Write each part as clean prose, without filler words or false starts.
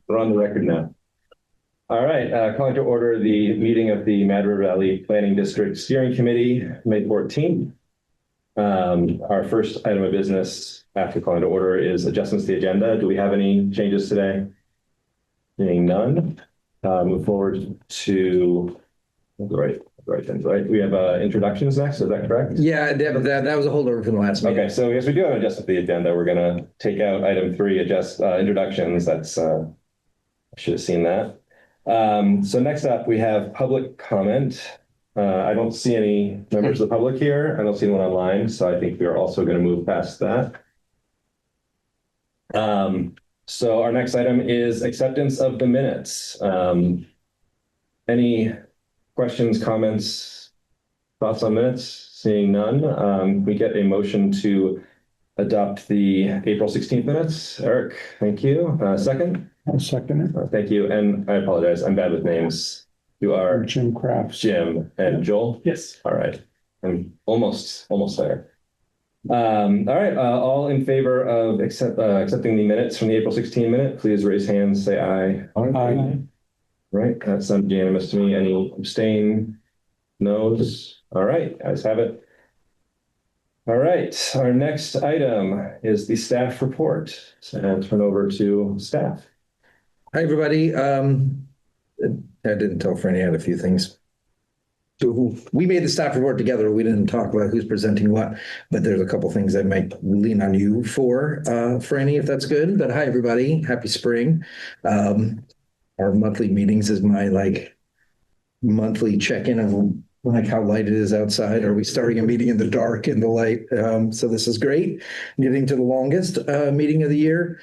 We're on the record now. All right, calling to order the meeting of the Mad River Valley Planning District Steering Committee, May 14th. Our first item of business after calling to order is adjustments to the agenda. Do we have any changes today? Seeing none, move forward to the right things, right? We have introductions next, is that correct? Yeah, that was a holdover from the last meeting. Okay, so yes, we do have an adjustment to the agenda. We're gonna take out item 3, introductions. That's, I should have seen that. So next up, we have public comment. I don't see any members of the public here. I don't see anyone online, so I think we are also going to move past that. So our next item is acceptance of the minutes. Any questions, comments, thoughts on minutes? Seeing none, we get a motion to adopt the April 16th minutes. Eric, thank you. Second? I'll second it. Thank you. And I apologize, I'm bad with names. You are Jim Crafts. Jim and Joel? Yes. All right. I'm almost there. All right. All in favor of accepting the minutes from the April 16 minute, please raise hands, say aye. Aye. Right. That sounds unanimous to me. Any abstain? Noes? All right. Guys have it. All right. Our next item is the staff report. So I'll turn over to staff. Hi, everybody. I didn't tell Franny I had a few things. So we made the staff report together. We didn't talk about who's presenting what, but there's a couple things I might lean on you for, Franny, if that's good. But hi, everybody. Happy spring. Our monthly meetings is my monthly check-in of how light it is outside. Are we starting a meeting in the dark in the light? So this is great. Getting to the longest meeting of the year.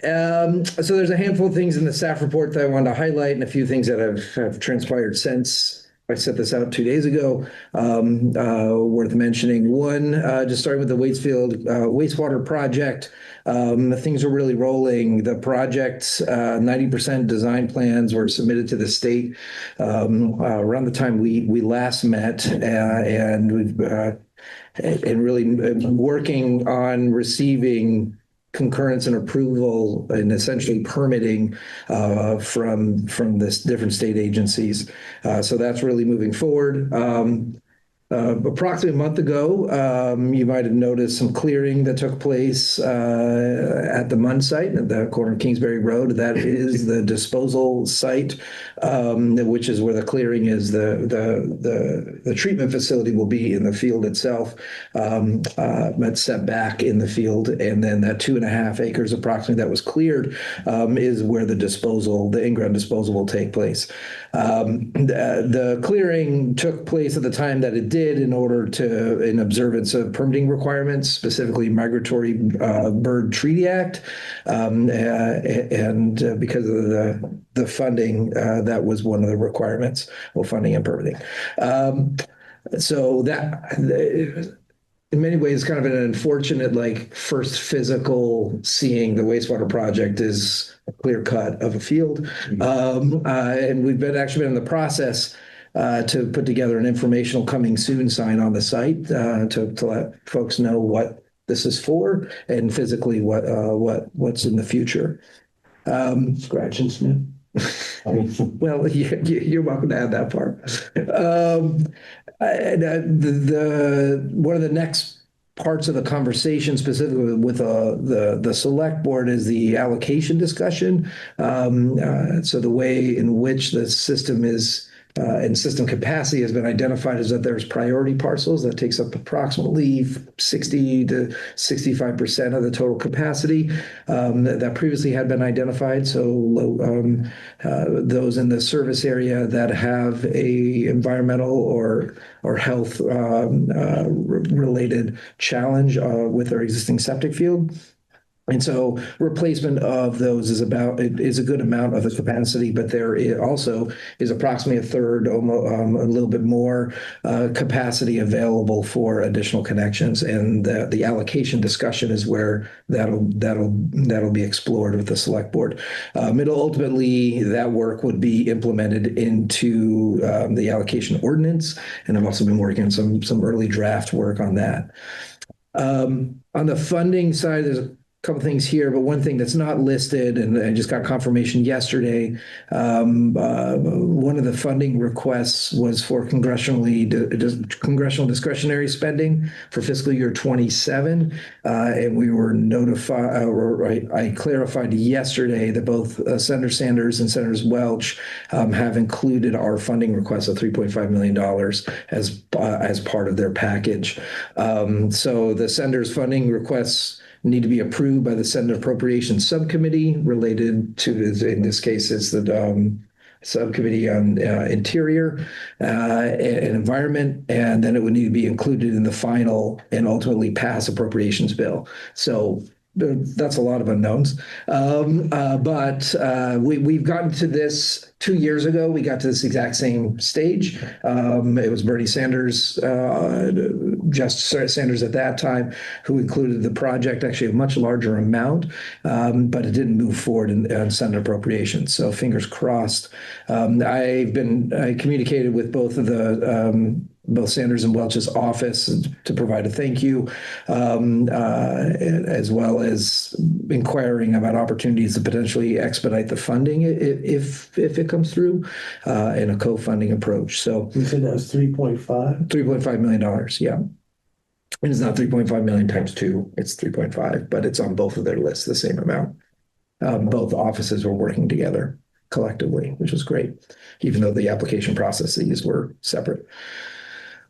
So there's a handful of things in the staff report that I wanted to highlight and a few things that have transpired since I set this out 2 days ago, worth mentioning. One, just starting with the Waitsfield wastewater project. Things are really rolling. The project's 90% design plans were submitted to the state around the time we last met, and we've and really working on receiving concurrence and approval and essentially permitting from this different state agencies. So that's really moving forward. Approximately a month ago, you might have noticed some clearing that took place at the Munn site at the corner of Kingsbury Road. That is the disposal site, which is where the clearing is. The treatment facility will be in the field itself, but set back in the field, and then that 2.5 acres approximately that was cleared is where the in-ground disposal will take place. The clearing took place at the time that it did in observance of permitting requirements, specifically Migratory Bird Treaty Act, and because of the funding, that was one of the requirements, well, funding and permitting. So that in many ways, kind of an unfortunate, first physical seeing the wastewater project is a clear cut of a field. And we've actually been in the process to put together an informational coming soon sign on the site to let folks know what this is for and physically what's in the future. Scratch and sniff. Well, you're welcome to add that part. One of the next parts of the conversation, specifically with the select board, is the allocation discussion. So the way in which the system is and system capacity has been identified is that there's priority parcels that takes up approximately 60 to 65% of the total capacity that previously had been identified. So those in the service area that have a environmental or health related challenge with their existing septic field. And so replacement of those is a good amount of the capacity, but there also is approximately a third, a little bit more capacity available for additional connections. And the allocation discussion is where that'll be explored with the select board. Ultimately, that work would be implemented into the allocation ordinance, and I've also been working on some early draft work on that. On the funding side, there's a couple things here, but one thing that's not listed, and I just got confirmation yesterday, one of the funding requests was for congressional discretionary spending for fiscal year 27. And we were notified, or I clarified yesterday that both Senator Sanders and Senators Welch have included our funding request of $3.5 million as part of their package. So the Senator's funding requests need to be approved by the Senate Appropriations Subcommittee related to, in this case, it's the Subcommittee on Interior and Environment, and then it would need to be included in the final and ultimately pass appropriations bill. So that's a lot of unknowns. But we've gotten to this 2 years ago. We got to this exact same stage. It was Bernie Sanders, just Sanders at that time, who included the project, actually a much larger amount, but it didn't move forward in Senate appropriations. So fingers crossed. I communicated with both Sanders and Welch's office to provide a thank you, as well as inquiring about opportunities to potentially expedite the funding if it comes through in a co-funding approach. So You said that was 3.5? $3.5 million, yeah. And it's not 3.5 million times two, it's 3.5, but it's on both of their lists, the same amount. Both offices were working together collectively, which was great, even though the application processes were separate.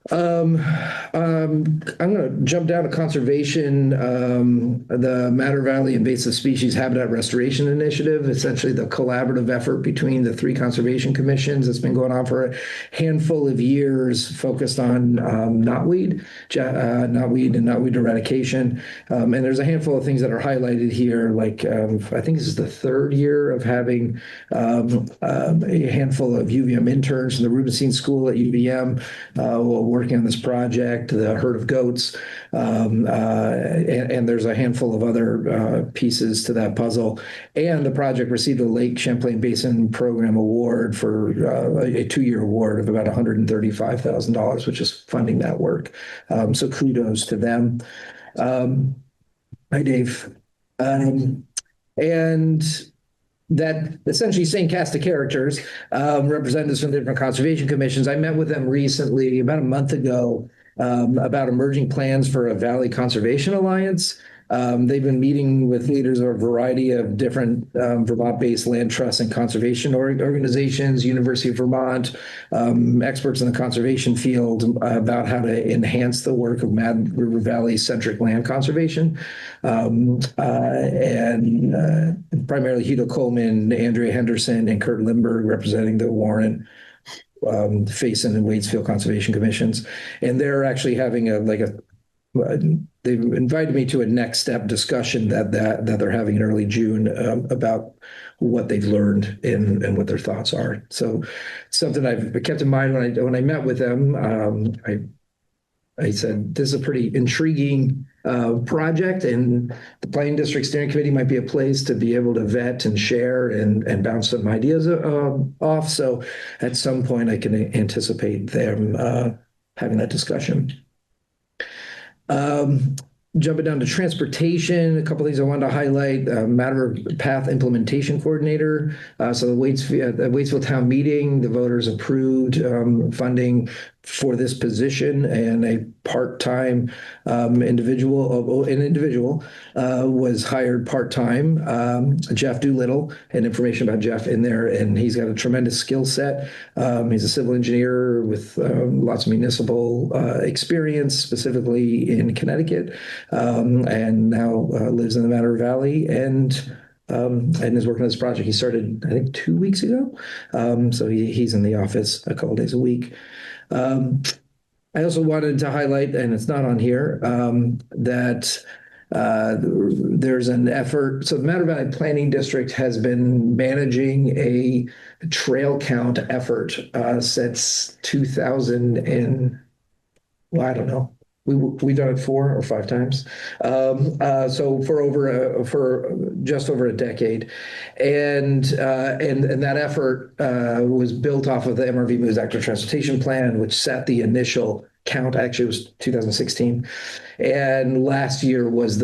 I'm going to jump down to conservation, the Madder Valley Invasive Species Habitat Restoration Initiative, essentially the collaborative effort between the three conservation commissions that's been going on for a handful of years, focused on knotweed and knotweed eradication. And there's a handful of things that are highlighted here, like I think this is the third year of having a handful of UVM interns from the Rubenstein School at UVM working on this project, the herd of goats, and there's a handful of other pieces to that puzzle. And the project received a Lake Champlain Basin Program Award for a 2-year award of about $135,000, which is funding that work. So kudos to them. Hi, Dave. And that essentially same cast of characters, representatives from different conservation commissions. I met with them recently, about a month ago, about emerging plans for a Valley Conservation Alliance. They've been meeting with leaders of a variety of different Vermont-based land trusts and conservation organizations, University of Vermont, experts in the conservation field about how to enhance the work of Mad River Valley-centric land conservation. And primarily Hito Coleman, Andrea Henderson, and Kurt Lindberg representing the Warren, Faison, and Waitsfield Conservation Commissions. And they're actually having they've invited me to a next step discussion that they're having in early June about what they've learned and what their thoughts are. So something I've kept in mind when I met with them. I said, this is a pretty intriguing project, and the Planning District Steering Committee might be a place to be able to vet and share and bounce some ideas off. So at some point I can anticipate them having that discussion. Jumping down to transportation, a couple of things I wanted to highlight. Matter Path Implementation Coordinator. So the Waitsfield Town Meeting, the voters approved funding for this position, and a part-time individual was hired part-time. Jeff Doolittle, and information about Jeff in there, and he's got a tremendous skill set. He's a civil engineer with lots of municipal experience, specifically in Connecticut, and now lives in the Madder Valley and is working on this project. He started, I think, 2 weeks ago. So he's in the office a couple days a week. I also wanted to highlight, and it's not on here, that there's an effort. So the Madder Valley Planning District has been managing a trail count effort since 2000 and, well, I don't know. We've done it 4 or 5 times. So for just over a decade. And that effort was built off of the MRV Moves Active Transportation Plan, which set the initial count. Actually, it was 2016. And last year was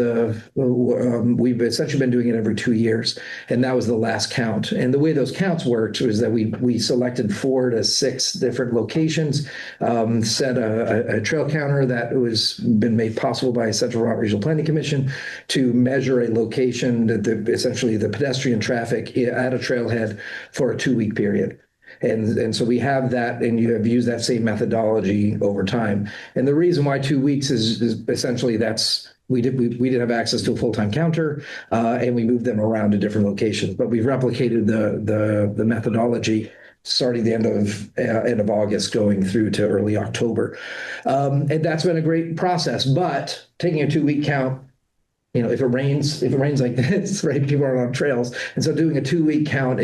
we've essentially been doing it every 2 years. And that was the last count. And the way those counts worked was that we selected 4 to 6 different locations, set a trail counter that was been made possible by Central Vermont Regional Planning Commission to measure a location, essentially the pedestrian traffic at a trailhead for a 2-week period. And so we have that, and you have used that same methodology over time. And the reason why 2 weeks is essentially we didn't have access to a full-time counter, and we moved them around to different locations. But we've replicated the methodology starting the end of August, going through to early October, and that's been a great process. But taking a 2-week count, if it rains like this, right, people are on trails. And so doing a 2-week count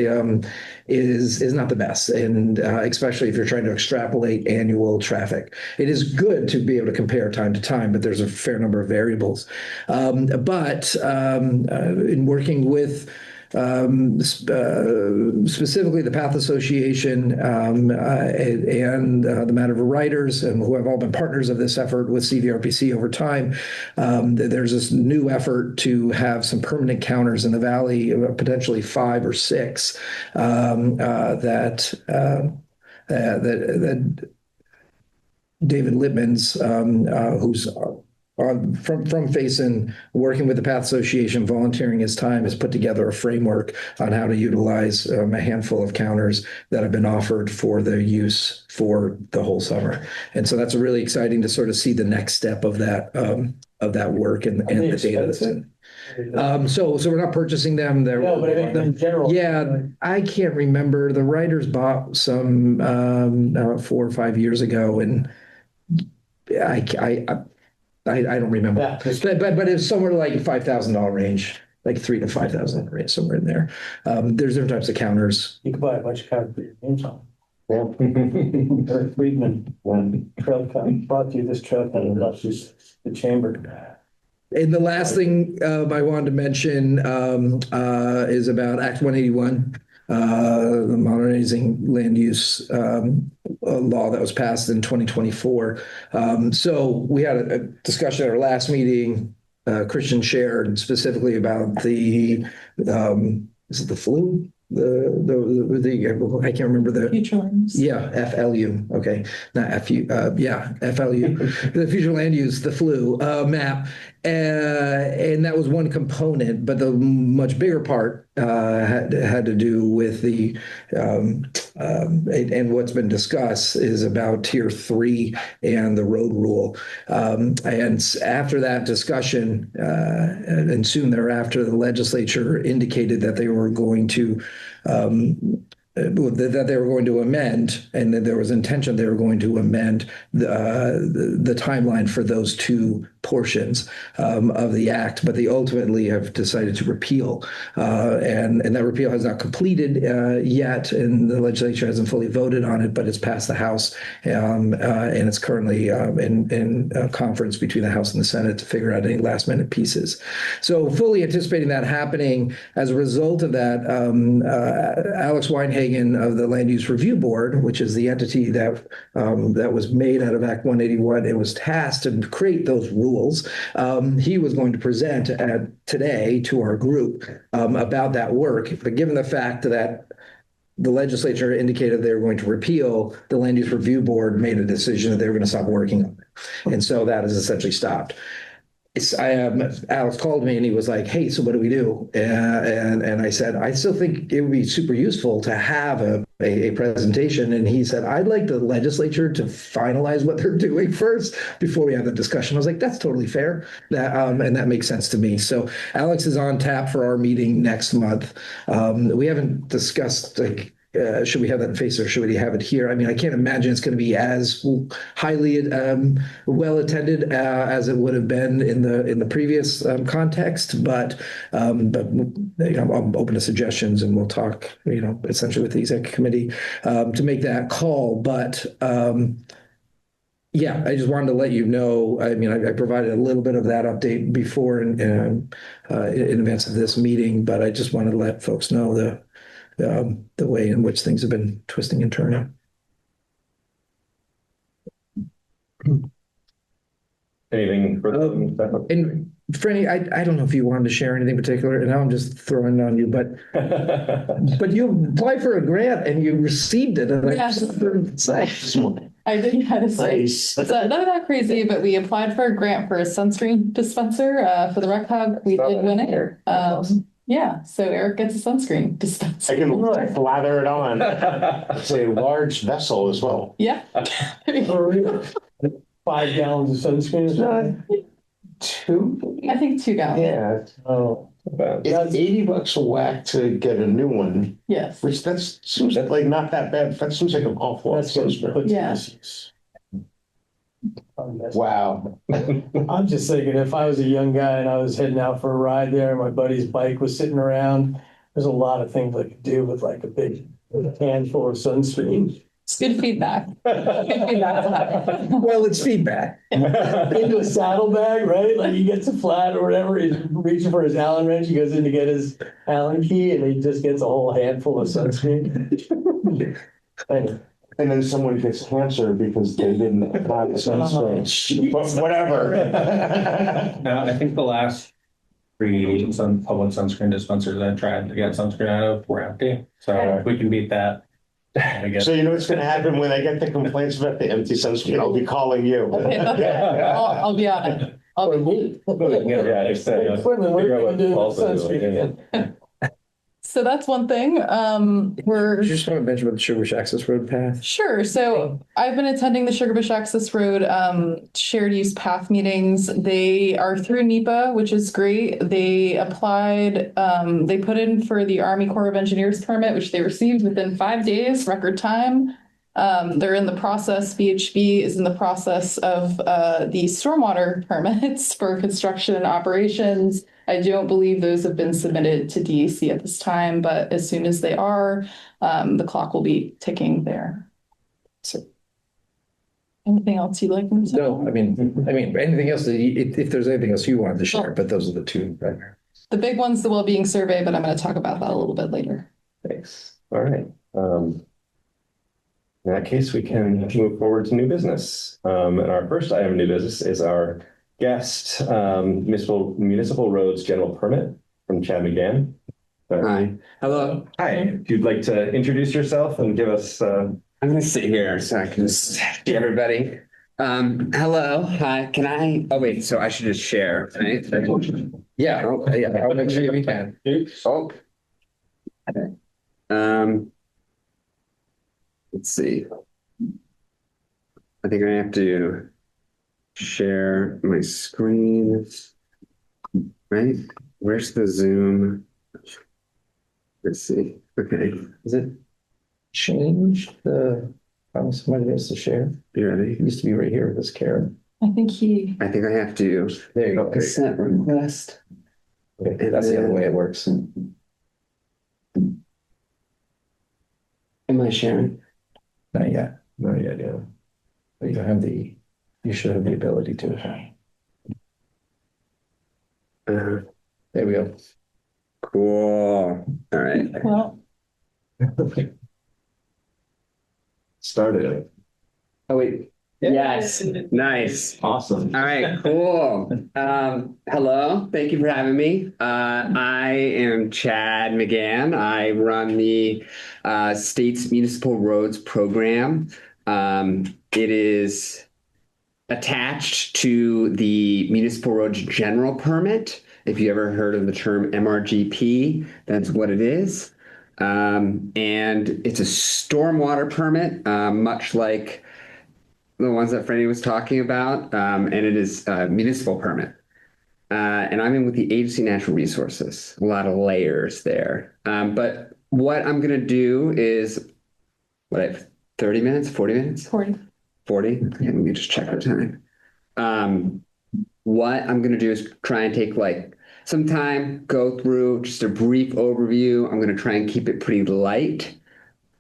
is not the best. And especially if you're trying to extrapolate annual traffic, it is good to be able to compare time to time, but there's a fair number of variables. But in working with specifically the Path Association and the Matter of Riders, and who have all been partners of this effort with CVRPC over time. There's this new effort to have some permanent counters in the valley, potentially 5 or 6, that David Lippmans, who's from Faison, working with the Path Association, volunteering his time, has put together a framework on how to utilize a handful of counters that have been offered for their use for the whole summer. And so that's really exciting to sort of see the next step of that work and the data that's in. So we're not purchasing them. No, but I mean, in general. Yeah, I can't remember. The writers bought some 4 or 5 years ago, and I don't remember. Yeah. But it's somewhere like $5,000 range, like $3,000 to $5,000 range, somewhere in there. There's different types of counters. You could buy a bunch of counters for your names on. Well, Eric Friedman, trail count, brought you this trail count, not just the chamber. And the last thing I wanted to mention is about Act 181, the modernizing land use law that was passed in 2024. So we had a discussion at our last meeting. Christian shared specifically about is it the flu? I can't remember the Future lands. Yeah, FLU. Okay, not FU. Yeah, FLU. The future land use, the flu map, and that was one component. But the much bigger part had to do with and what's been discussed is about Tier 3 and the road rule. And after that discussion, and soon thereafter, the legislature indicated that they were going to amend, and that there was intention they were going to amend the timeline for those 2 portions of the act, but they ultimately have decided to repeal, and that repeal has not completed yet, and the legislature hasn't fully voted on it, but it's passed the House, and it's currently in conference between the House and the Senate to figure out any last-minute pieces. So fully anticipating that happening. As a result of that, Alex Weinhagen of the Land Use Review Board, which is the entity that was made out of Act 181, it was tasked to create those rules. He was going to present today to our group about that work. But given the fact that the legislature indicated they were going to repeal, the Land Use Review Board made a decision that they were going to stop working on it. And so that has essentially stopped. Alex called me and he was like, "Hey, so what do we do?" And I said, "I still think it would be super useful to have a presentation." And he said, "I'd like the legislature to finalize what they're doing first before we have the discussion." I was like, "That's totally fair." And that makes sense to me. So Alex is on tap for our meeting next month. We haven't discussed should we have that in face or should we have it here? I mean, I can't imagine it's going to be as highly well attended as it would have been in the previous context. But I'm open to suggestions, and we'll talk, essentially with the executive committee to make that call. But yeah, I just wanted to let you know. I mean, I provided a little bit of that update before in advance of this meeting, but I just wanted to let folks know the way in which things have been twisting and turning. Anything further? And Franny, I don't know if you wanted to share anything particular, and now I'm just throwing it on you, but you applied for a grant and you received it, and I Yes. just say, I did kind of say, Nice. it's none of that crazy, but we applied for a grant for a sunscreen dispenser for the Rec Hub. We did win it. Yeah, so Eric gets a sunscreen I dispenser. can lather it on. It's a large vessel as well. Yeah. 5 gallons of sunscreen or something? 2? I think 2 gallons. Yeah. Oh, It's $80 a whack to get a new one, Yes. which seems like not that bad. That seems like an awful lot of that's what sunscreen. puts Yeah. misuse. Wow. I'm just thinking, if I was a young guy and I was heading out for a ride there, and my buddy's bike was sitting around, there's a lot of things I could do with like a big handful of sunscreen. It's good feedback. Good feedback. well, it's feedback. Into a saddlebag, right? Like he gets a flat or whatever, he's reaching for his Allen wrench, he goes in to get his Allen key, and he just gets a whole handful of sunscreen. Anyway. And then someone gets cancer because they didn't apply the sunscreen. But whatever. I think the last 3 public sunscreen dispensers I tried to get sunscreen out of were empty. So if we can beat that, I guess. So you know what's going to happen when I get the complaints about the empty sunscreen? I'll be calling you. I'll be on it. I'll be. Yeah, just Equipment, what are we gonna do with also sunscreen doing. again? So that's one thing. We're You just want to mention about the Sugarbush Access Road path? Sure. So I've been attending the Sugarbush Access Road shared use path meetings. They are through NEPA, which is great. They applied, they put in for the Army Corps of Engineers permit, which they received within 5 days, record time. They're in the process, VHB is in the process of the stormwater permits for construction and operations. I don't believe those have been submitted to DEC at this time, but as soon as they are, the clock will be ticking there. So, anything else you'd like me to? No, I mean, anything else, if there's anything else you wanted to share, but those are the two primary. The big one's the well-being survey, but I'm going to talk about that a little bit later. Thanks. All right. In that case, we can move forward to new business. And our first item of new business is our guest municipal roads general permit from Chad McGann. Hi. Hello. Hi. If you'd like to introduce yourself and give us. I'm gonna sit here so I can just see everybody. Hello. Hi. Can I? Oh wait. So I should just share, right? Yeah, I'll make sure you can. Oh. Let's see. I think I have to share my screen. Right? Where's the Zoom? Let's see. Okay. Is it change the, somebody has to share? You ready? It used to be right here with this Karen. I think he. I think I have to. There you go. Consent request. Okay, that's the other way it works. Am I sharing? Not yet. Not yet, yeah. But you should have the ability to. There we go. Cool. All right. Well, Started. Oh wait. Yes. Nice. Awesome. All right. Cool. Hello. Thank you for having me. I am Chad McGann. I run the state's municipal roads program. It is attached to the municipal roads general permit. If you ever heard of the term MRGP, that's what it is. And it's a stormwater permit, much like the ones that Franny was talking about, and it is a municipal permit. And I'm in with the Agency of Natural Resources, a lot of layers there. But what I'm going to do is, what I have, 30 minutes, 40 minutes? 40. 40? Okay, let me just check the time. What I'm going to do is try and take like some time, go through just a brief overview. I'm going to try and keep it pretty light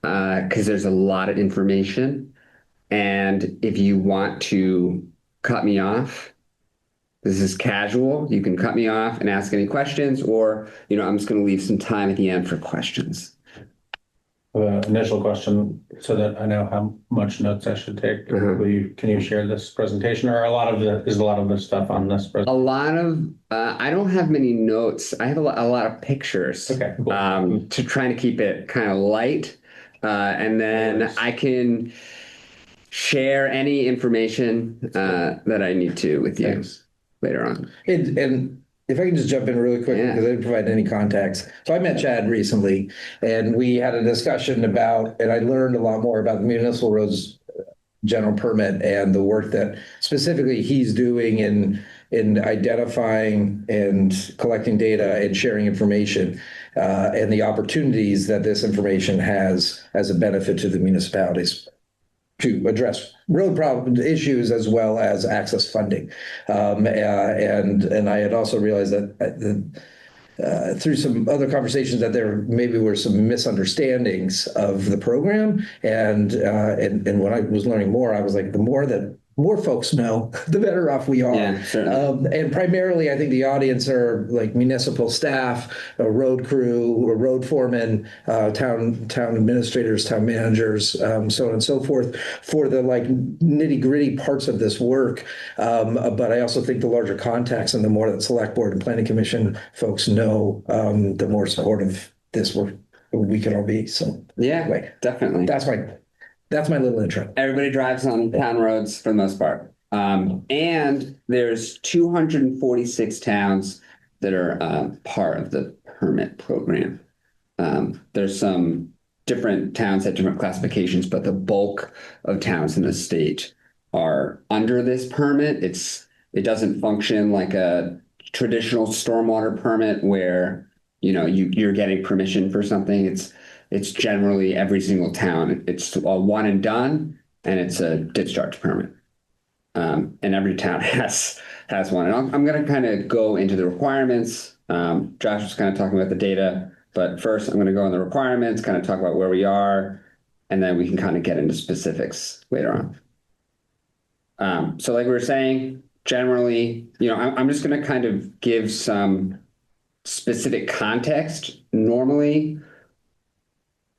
because there's a lot of information. And if you want to cut me off, this is casual. You can cut me off and ask any questions, or, I'm just going to leave some time at the end for questions. Initial question so that I know how much notes I should take. Can you share this presentation, or is a lot of the stuff on this A presentation? lot of, I don't have many notes. I have a lot of pictures. Okay, cool. To trying to keep it kind of light. And then I can share any information that I need to with you Thanks. later on. And if I can just jump in really quick, Yeah. because I didn't provide any context. So I met Chad recently, and we had a discussion about, and I learned a lot more about the municipal roads general permit and the work that specifically he's doing in identifying and collecting data and sharing information, and the opportunities that this information has as a benefit to the municipalities to address road problem issues as well as access funding. And I had also realized that through some other conversations that there maybe were some misunderstandings of the program. And when I was learning more, I was like, the more folks know, the better off we are. Yeah, certainly. And primarily, I think the audience are like municipal staff, a road crew, or road foremen, town administrators, town managers, so on and so forth, for the like nitty gritty parts of this work. But I also think the larger context and the more that select board and planning commission folks know, the more supportive this work we can all be. So Yeah, anyway, definitely. that's my little intro. Everybody drives on town roads for the most part. And there's 246 towns that are part of the permit program. There's some different towns at different classifications, but the bulk of towns in the state are under this permit. It doesn't function like a traditional stormwater permit where, you're getting permission for something. It's generally every single town. It's a one and done, and it's a discharge permit. And every town has one. And I'm going to kind of go into the requirements. Josh was kind of talking about the data, but first I'm going to go on the requirements, kind of talk about where we are, and then we can kind of get into specifics later on. So like we were saying, generally, I'm just going to kind of give some specific context. Normally,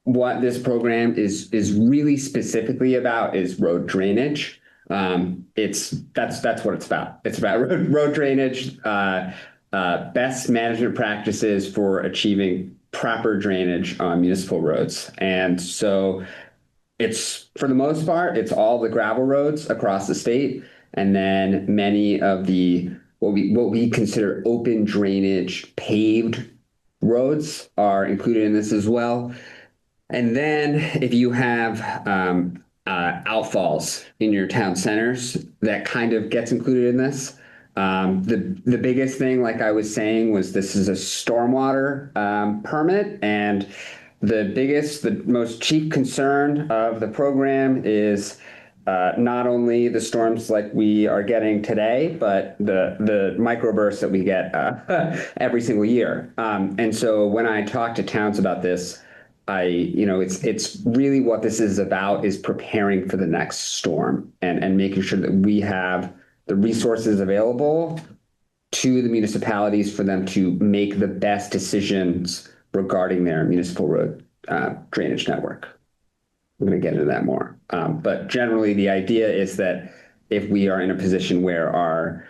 what this program is really specifically about is road drainage. That's what it's about. It's about road drainage, best management practices for achieving proper drainage on municipal roads. And so it's, for the most part, it's all the gravel roads across the state, and then many of the what we consider open drainage paved roads are included in this as well. And then if you have outfalls in your town centers, that kind of gets included in this. The biggest thing, like I was saying, was this is a stormwater permit, and the most chief concern of the program is not only the storms like we are getting today, but the microbursts that we get every single year. And so when I talk to towns about this, it's really what this is about, is preparing for the next storm and making sure that we have the resources available to the municipalities for them to make the best decisions regarding their municipal road drainage network. I'm going to get into that more. But generally, the idea is that if we are in a position where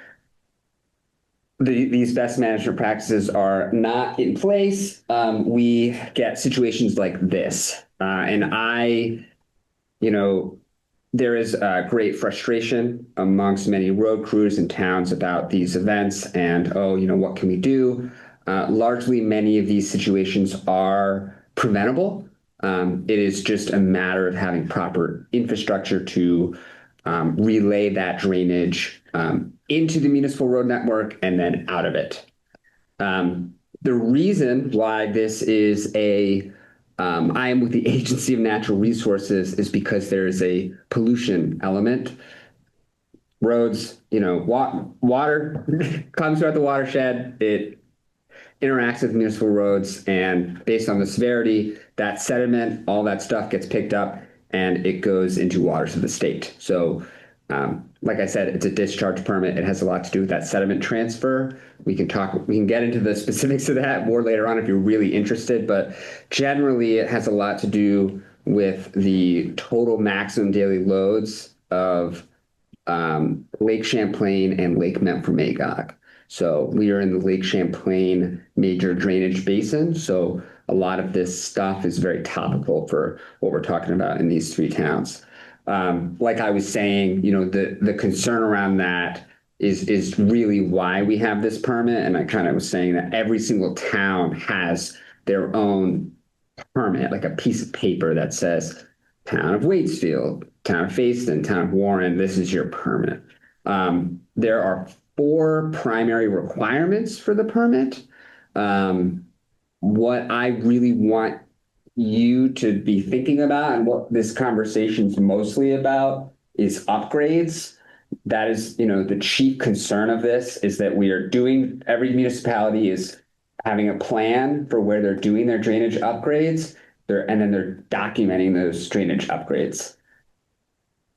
these best management practices are not in place, we get situations like this. There is great frustration amongst many road crews and towns about these events and, what can we do? Largely, many of these situations are preventable. It is just a matter of having proper infrastructure to relay that drainage into the municipal road network and then out of it. The reason why this is I am with the Agency of Natural Resources is because there is a pollution element. Roads, water comes throughout the watershed. It interacts with municipal roads, and based on the severity, that sediment, all that stuff gets picked up and it goes into waters of the state. So Like I said, it's a discharge permit. It has a lot to do with that sediment transfer. We can get into the specifics of that more later on if you're really interested, but generally it has a lot to do with the total maximum daily loads of Lake Champlain and Lake Memphremagog. So we are in the Lake Champlain major drainage basin. So a lot of this stuff is very topical for what we're talking about in these three towns. Like I was saying, the concern around that is really why we have this permit. And I kind of was saying that every single town has their own permit, like a piece of paper that says Town of Waitsfield, Town of Facein, Town of Warren, this is your permit. There are 4 primary requirements for the permit. What I really want you to be thinking about and what this conversation is mostly about is upgrades. That is, the chief concern of this is that every municipality is having a plan for where they're doing their drainage upgrades, and then they're documenting those drainage upgrades.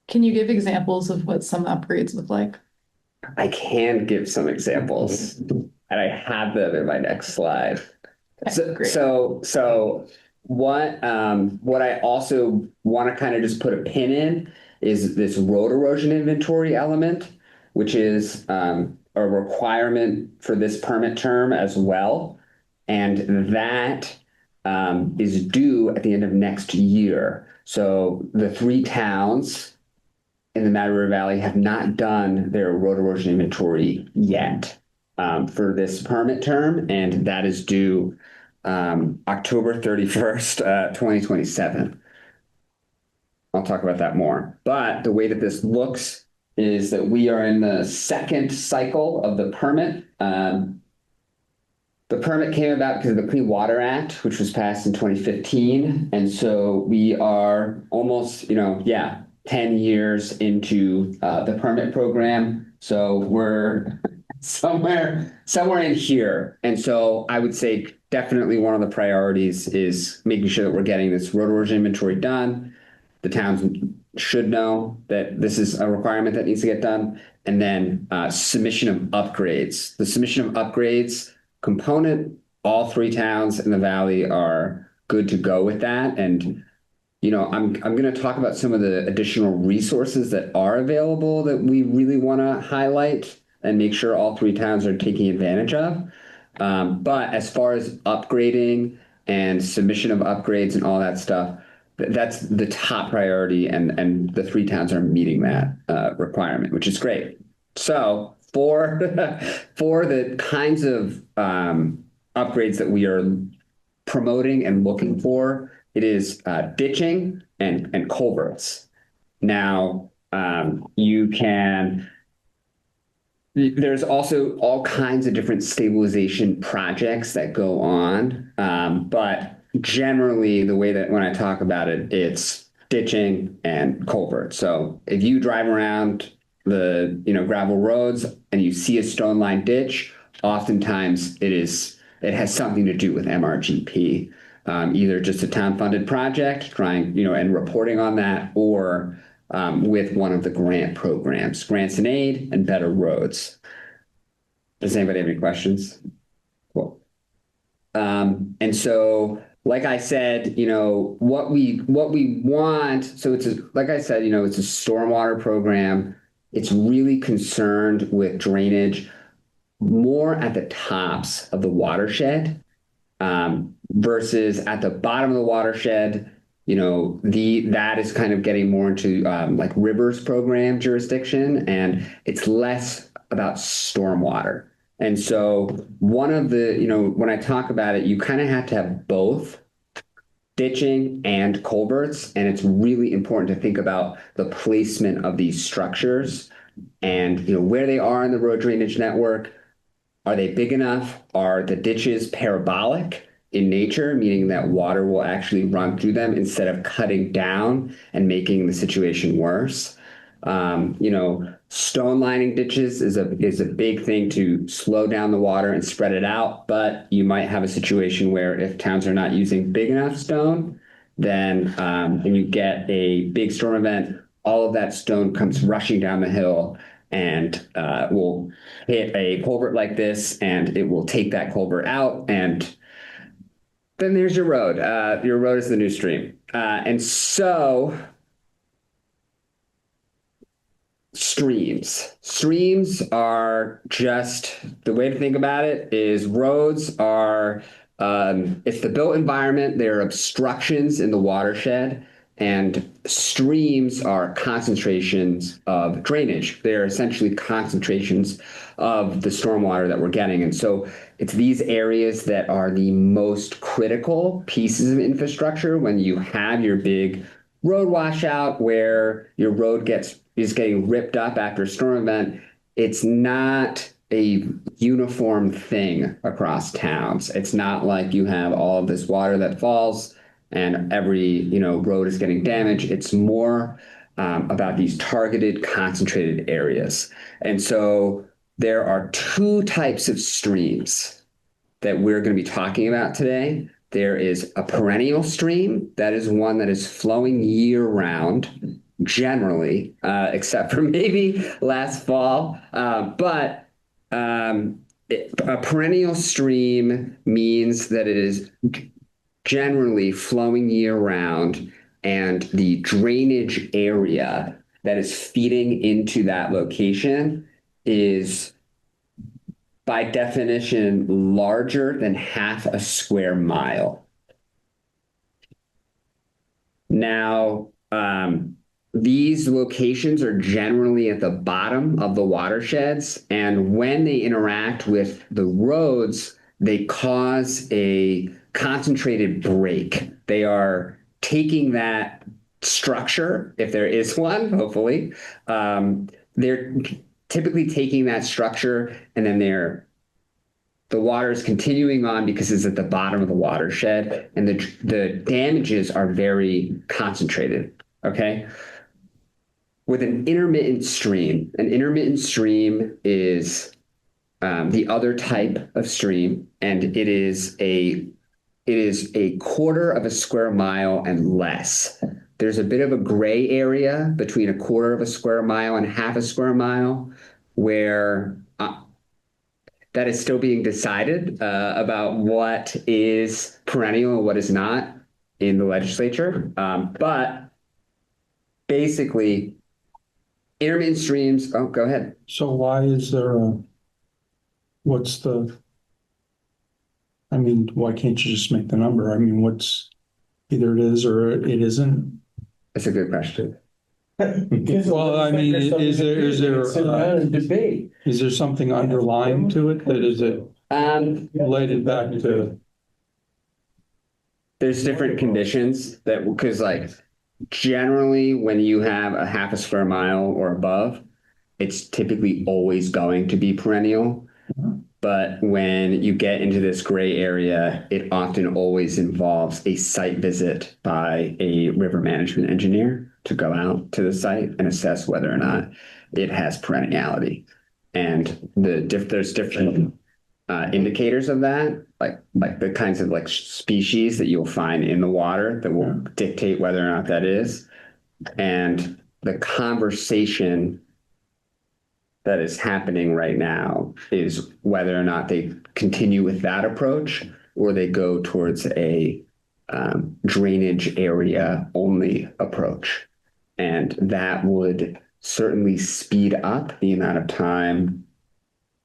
Can you give examples of what some upgrades look like? I can give some examples, and I have them in my next slide. Okay, great. So what I also want to kind of just put a pin in is this road erosion inventory element, which is a requirement for this permit term as well. And that is due at the end of next year. So the 3 towns in the Mad River Valley have not done their road erosion inventory yet for this permit term, and that is due October 31st, 2027. I'll talk about that more. But the way that this looks is that we are in the second cycle of the permit. The permit came about because of the Clean Water Act, which was passed in 2015. And so we are almost, 10 years into the permit program. So we're somewhere in here. And so I would say definitely one of the priorities is making sure that we're getting this road erosion inventory done. The towns should know that this is a requirement that needs to get done. And then submission of upgrades. The submission of upgrades component, all 3 towns in the valley are good to go with that. And I'm going to talk about some of the additional resources that are available that we really want to highlight and make sure all 3 towns are taking advantage of. But as far as upgrading and submission of upgrades and all that stuff, that's the top priority, and the 3 towns are meeting that requirement, which is great. So for the kinds of upgrades that we are promoting and looking for, it is ditching and culverts. Now, there's also all kinds of different stabilization projects that go on. But generally, the way that when I talk about it, it's ditching and culverts. So if you drive around the gravel roads and you see a stone line ditch, oftentimes it has something to do with MRGP. Either just a town-funded project, trying, and reporting on that, or with one of the grant programs, Grants and Aid and Better Roads. Does anybody have any questions? Cool. And so, like I said, what we want. So like I said, it's a stormwater program. It's really concerned with drainage more at the tops of the watershed. Versus at the bottom of the watershed, that is kind of getting more into like rivers program jurisdiction, and it's less about stormwater. And so one of the, when I talk about it, you kind of have to have both ditching and culverts, and it's really important to think about the placement of these structures and where they are in the road drainage network. Are they big enough? Are the ditches parabolic in nature, meaning that water will actually run through them instead of cutting down and making the situation worse? Stone lining ditches is a big thing to slow down the water and spread it out. But you might have a situation where if towns are not using big enough stone, then and you get a big storm event, all of that stone comes rushing down the hill and will hit a culvert like this, and it will take that culvert out, and then there's your road. Your road is the new stream. And so streams. Streams are just, the way to think about it is roads are, it's the built environment, there are obstructions in the watershed, and streams are concentrations of drainage. They're essentially concentrations of the stormwater that we're getting. And so it's these areas that are the most critical pieces of infrastructure when you have your big road washout where your road is getting ripped up after a storm event. It's not a uniform thing across towns. It's not like you have all of this water that falls and every road is getting damaged. It's more about these targeted, concentrated areas. And so there are two types of streams that we're going to be talking about today. There is a perennial stream. That is one that is flowing year-round, generally, except for maybe last fall. But a perennial stream means that it is generally flowing year-round, and the drainage area that is feeding into that location is, by definition, larger than half a square mile. Now, these locations are generally at the bottom of the watersheds, and when they interact with the roads, they cause a concentrated break. They are taking that structure, if there is one, hopefully, they're typically taking that structure, and then the water is continuing on because it's at the bottom of the watershed, and the damages are very concentrated. Okay. With an intermittent stream is the other type of stream, and it is a quarter of a square mile and less. There's a bit of a gray area between a quarter of a square mile and half a square mile where that is still being decided about what is perennial and what is not in the legislature. But basically, intermittent streams, oh, go ahead. So why is there why can't you just make the number? I mean, either it is or it isn't? That's a good question. Well, I mean, is there Sit around and debate. Is there something underlying to it that is it related back to? There's different conditions because like generally when you have a half a square mile or above, it's typically always going to be perennial. But when you get into this gray area, it often always involves a site visit by a river management engineer to go out to the site and assess whether or not it has perenniality. And there's different indicators of that, like the kinds of like species that you'll find in the water that will dictate whether or not that is. And the conversation that is happening right now is whether or not they continue with that approach or they go towards a drainage area only approach. And that would certainly speed up the amount of time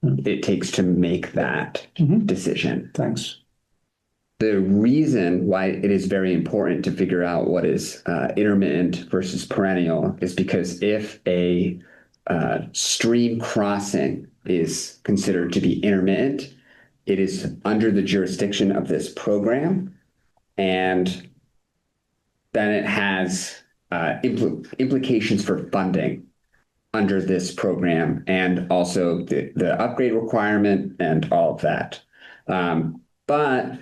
it takes to make that decision. Thanks. The reason why it is very important to figure out what is intermittent versus perennial is because if a stream crossing is considered to be intermittent, it is under the jurisdiction of this program, and then it has implications for funding under this program and also the upgrade requirement and all of that. But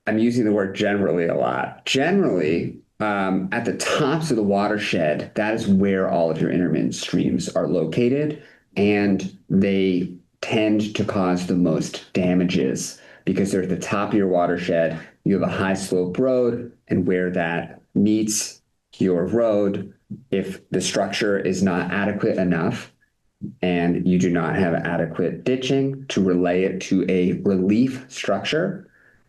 I'm using the word generally a lot. Generally, at the tops of the watershed, that is where all of your intermittent streams are located, and they tend to cause the most damages because they're at the top of your watershed. You have a high slope road, and where that meets your road if the structure is not adequate enough and you do not have adequate ditching to relay it to a relief structure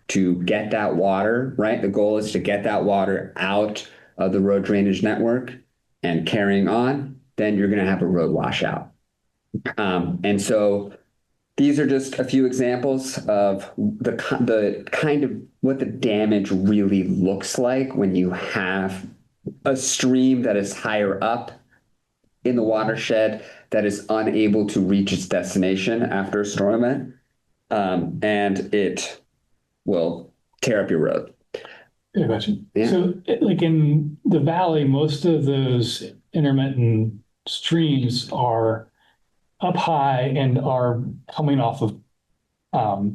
to get that water, right? The goal is to get that water out of the road drainage network and carrying on, then you're going to have a road washout. And so these are just a few examples of the kind of what the damage really looks like when you have a stream that is higher up in the watershed that is unable to reach its destination after a storm event, and it will tear up your road. Good question. Yeah. So, like in the valley, most of those intermittent streams are up high and are coming off of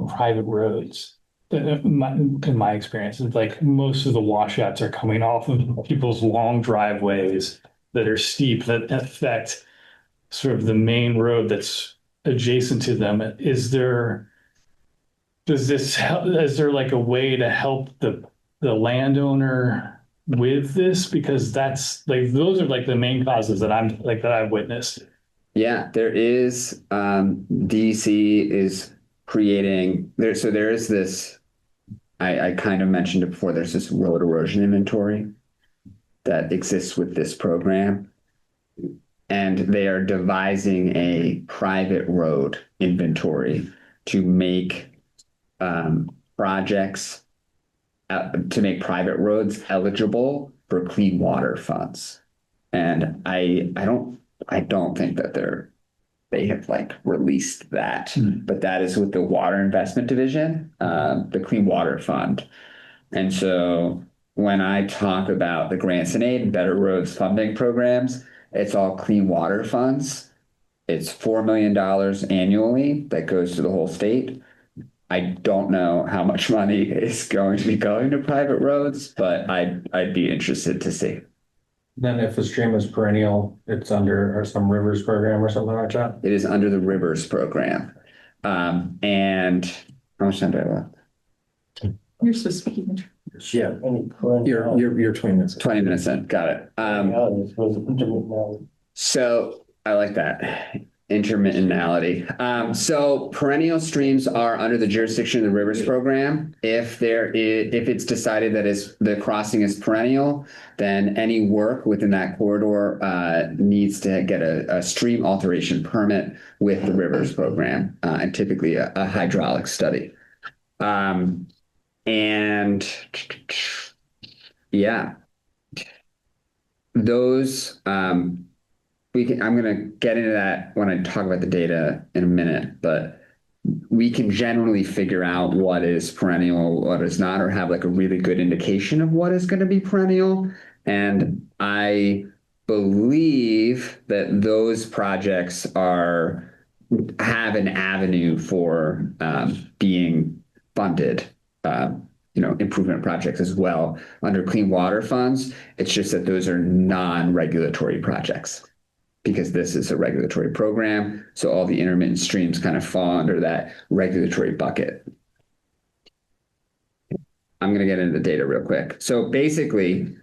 private roads. In my experience, it's like most of the washouts are coming off of people's long driveways that are steep that affect sort of the main road that's adjacent to them. Is there like a way to help the landowner with this? Because that's like, those are like the main causes that I've witnessed. Yeah, there is, DC is creating there. So there is this, I kind of mentioned it before, there's this road erosion inventory that exists with this program. And they are devising a private road inventory to make projects, to make private roads eligible for clean water funds. And I don't think that they have like released that, but that is with the Water Investment Division, the Clean Water Fund. And so when I talk about the grants and aid and Better Roads funding programs, it's all clean water funds. It's $4 million annually that goes to the whole state. I don't know how much money is going to be going to private roads, but I'd be interested to see. Then if the stream is perennial, it's under or some rivers program or something like that? It is under the Rivers program. And how much time do I have left? You're supposed to be. Yeah, you're 20 minutes. 20 minutes in. Got it. So I like that. Intermittentality. So perennial streams are under the jurisdiction of the Rivers program. If it's decided that the crossing is perennial, then any work within that corridor needs to get a stream alteration permit with the Rivers program, and typically a hydraulic study. And yeah, those. I'm going to get into that when I talk about the data in a minute, but we can generally figure out what is perennial, what is not, or have like a really good indication of what is going to be perennial. And I believe that those projects have an avenue for being funded, improvement projects as well under clean water funds. It's just that those are non-regulatory projects, because this is a regulatory program. So all the intermittent streams kind of fall under that regulatory bucket. I'm going to get into the data real quick. So basically,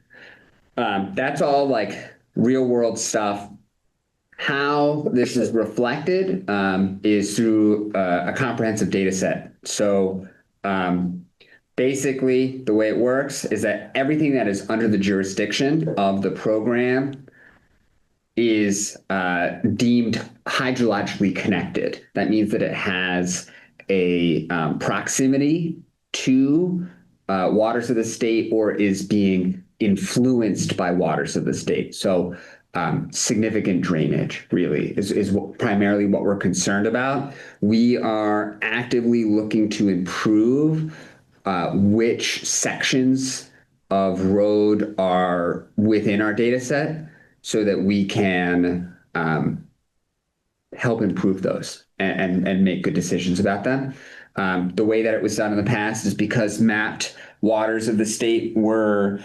that's all like real world stuff. How this is reflected is through a comprehensive data set. So basically, the way it works is that everything that is under the jurisdiction of the program is deemed hydrologically connected. That means that it has a proximity to waters of the state or is being influenced by waters of the state. So significant drainage really is primarily what we're concerned about. We are actively looking to improve which sections of road are within our data set, so that we can help improve those and make good decisions about them. The way that it was done in the past is because mapped waters of the state were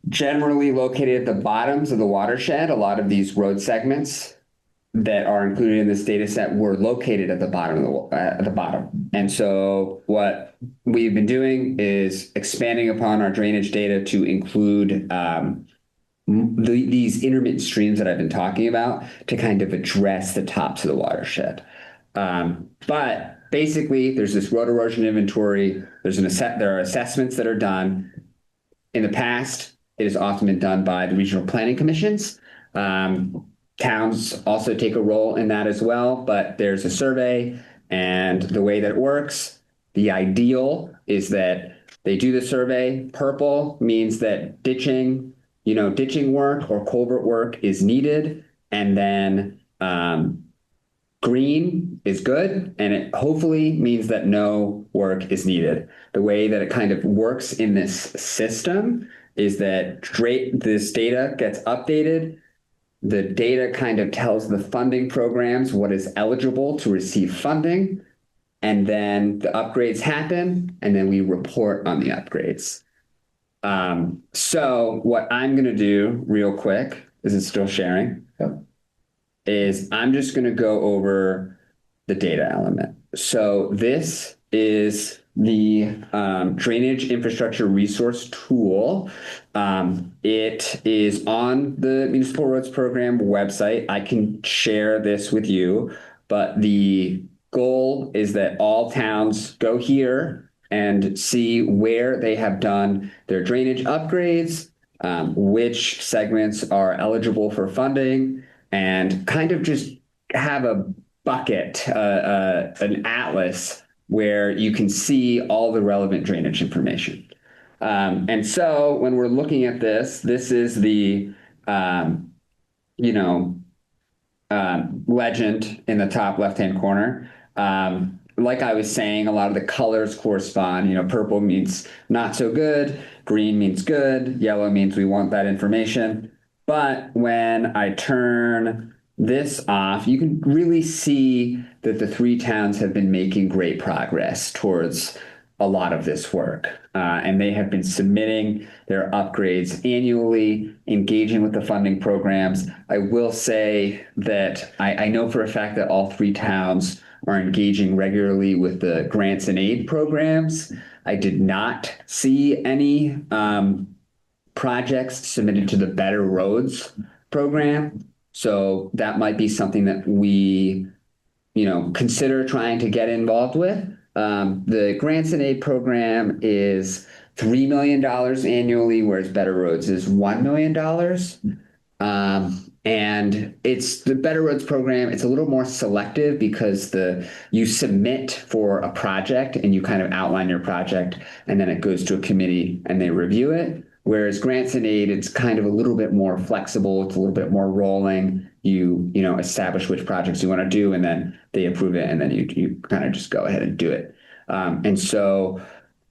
generally located at the bottoms of the watershed. A lot of these road segments that are included in this data set were located at the bottom of the bottom. And so what we've been doing is expanding upon our drainage data to include these intermittent streams that I've been talking about to kind of address the tops of the watershed. But basically, there's this road erosion inventory. There are assessments that are done. In the past, it has often been done by the regional planning commissions. Towns also take a role in that as well, but there's a survey, and the way that it works, the ideal is that they do the survey. Purple means that ditching work or culvert work is needed, and then green is good, and it hopefully means that no work is needed. The way that it kind of works in this system is that this data gets updated. The data kind of tells the funding programs what is eligible to receive funding, and then the upgrades happen, and then we report on the upgrades. So what I'm going to do real quick, is it still sharing? Yep. Is I'm just going to go over the data element. So this is the drainage infrastructure resource tool. It is on the Municipal Roads Program website. I can share this with you, but the goal is that all towns go here and see where they have done their drainage upgrades, which segments are eligible for funding, and kind of just have a bucket, an atlas where you can see all the relevant drainage information. And so when we're looking at this is the, legend in the top left-hand corner. Like I was saying, a lot of the colors correspond. Purple means not so good, green means good, yellow means we want that information. But when I turn this off, you can really see that the three towns have been making great progress towards a lot of this work. And they have been submitting their upgrades annually, engaging with the funding programs. I will say that I know for a fact that all three towns are engaging regularly with the grants and aid programs. I did not see any projects submitted to the Better Roads program. So that might be something that we, consider trying to get involved with. The grants and aid program is $3 million annually, whereas Better Roads is $1 million. And it's the Better Roads program. It's a little more selective because you submit for a project and you kind of outline your project, and then it goes to a committee and they review it. Whereas grants and aid, it's kind of a little bit more flexible. It's a little bit more rolling. You establish which projects you want to do, and then they approve it, and then you kind of just go ahead and do it. And so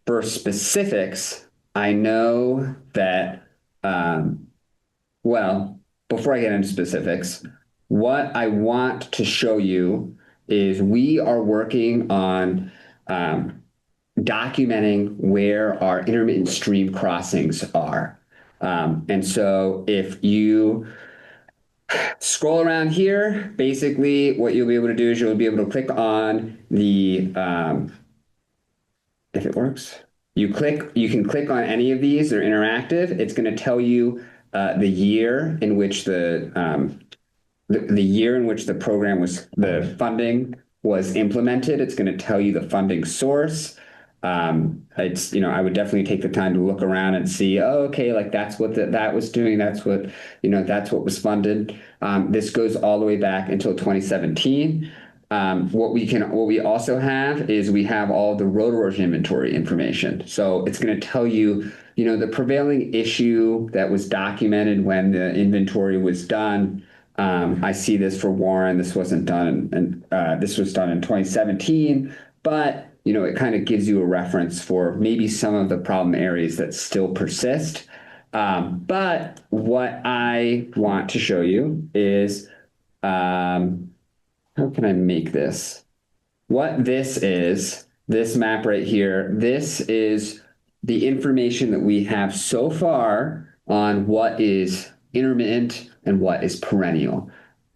for specifics, I know that, before I get into specifics, what I want to show you is we are working on documenting where our intermittent stream crossings are. And so if you scroll around here, basically what you'll be able to do is you'll be able to click on the, if it works, you can click on any of these. They're interactive. It's going to tell you the year in which the year in which the funding was implemented. It's going to tell you the funding source. I would definitely take the time to look around and see, like that's what that was doing. That's what, that's what was funded. This goes all the way back until 2017. What we also have is we have all the road erosion inventory information. So it's going to tell you, the prevailing issue that was documented when the inventory was done. I see this for Warren. This wasn't done, and this was done in 2017, but it kind of gives you a reference for maybe some of the problem areas that still persist. But what I want to show you is, how can I make this? What this is, this map right here, this is the information that we have so far on what is intermittent and what is perennial.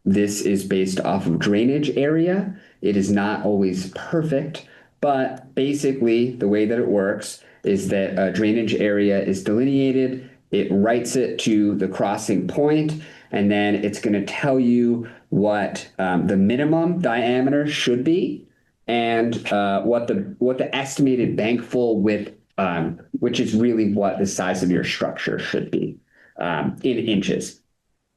This is based off of drainage area. It is not always perfect, but basically the way that it works is that a drainage area is delineated it writes it to the crossing point, and then it's going to tell you what the minimum diameter should be, and what the estimated bankful width, which is really what the size of your structure should be in inches.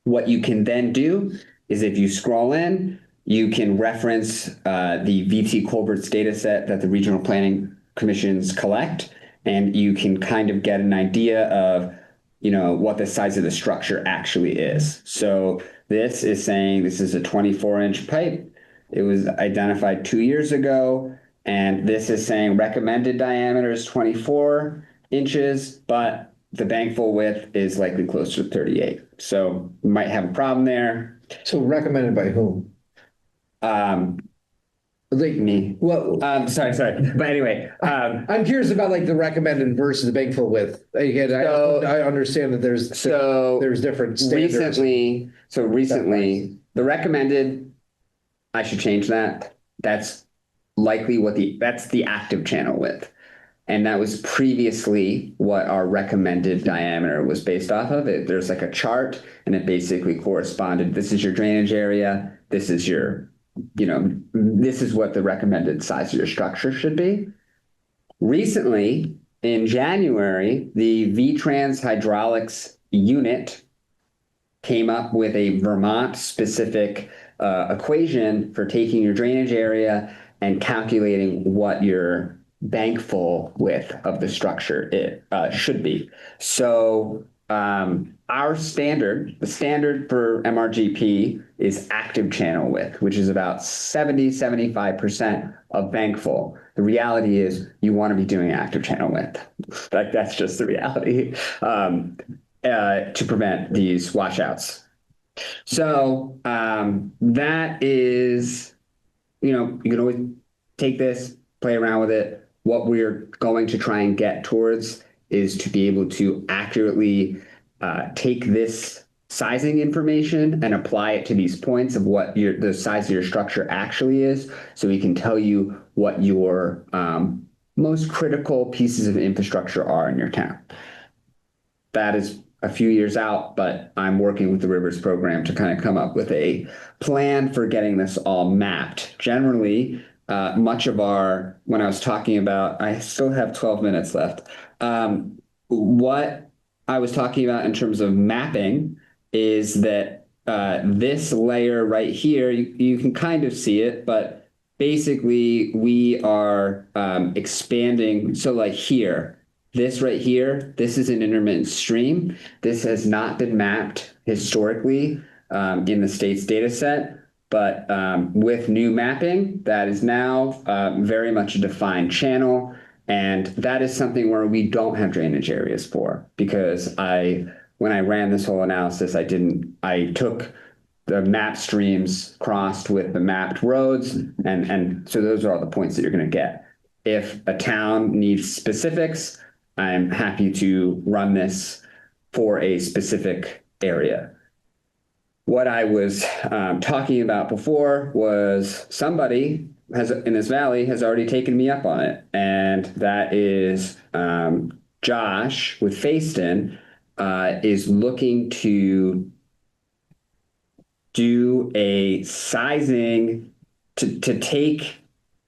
What you can then do is, if you scroll in, you can reference the VT Colbert's data set that the regional planning commissions collect, and you can kind of get an idea of, what the size of the structure actually is. So this is saying this is a 24-inch pipe. It was identified 2 years ago, and this is saying recommended diameter is 24 inches, but the bankful width is likely closer to 38. So we might have a problem there. So recommended by whom? Like Me. Well, Sorry. But anyway, I'm curious about like the recommended versus the bankful width. Again, I understand that there's different standards. Recently, the recommended, I should change that. That's likely that's the active channel width. And that was previously what our recommended diameter was based off of. There's like a chart, and it basically corresponded. This is your drainage area. This is this is what the recommended size of your structure should be. Recently, in January, the VTrans Hydraulics unit came up with a Vermont-specific equation for taking your drainage area and calculating what your bankful width of the structure should be. So the standard for MRGP is active channel width, which is about 70-75% of bankful. The reality is you want to be doing active channel width. That's just the reality, to prevent these washouts. So that is, you can always take this, play around with it. What we're going to try and get towards is to be able to accurately take this sizing information and apply it to these points of what the size of your structure actually is, so we can tell you what your most critical pieces of infrastructure are in your town. That is a few years out, but I'm working with the Rivers program to kind of come up with a plan for getting this all mapped. Generally, much of when I was talking about, I still have 12 minutes left. What I was talking about in terms of mapping is that this layer right here, you can kind of see it, but basically we are expanding. So like here, this right here, this is an intermittent stream. This has not been mapped historically in the state's data set. But with new mapping, that is now very much a defined channel. And that is something where we don't have drainage areas for, because when I ran this whole analysis, I took the mapped streams crossed with the mapped roads. And so those are all the points that you're going to get. If a town needs specifics, I'm happy to run this for a specific area. What I was talking about before was somebody in this valley has already taken me up on it, and that is Josh with Facein is looking to do a sizing to take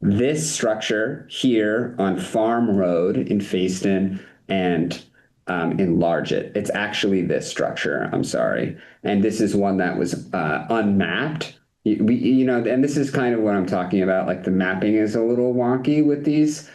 this structure here on Farm Road in Facein and enlarge it. It's actually this structure, I'm sorry. And this is one that was unmapped. And this is kind of what I'm talking about. Like the mapping is a little wonky with these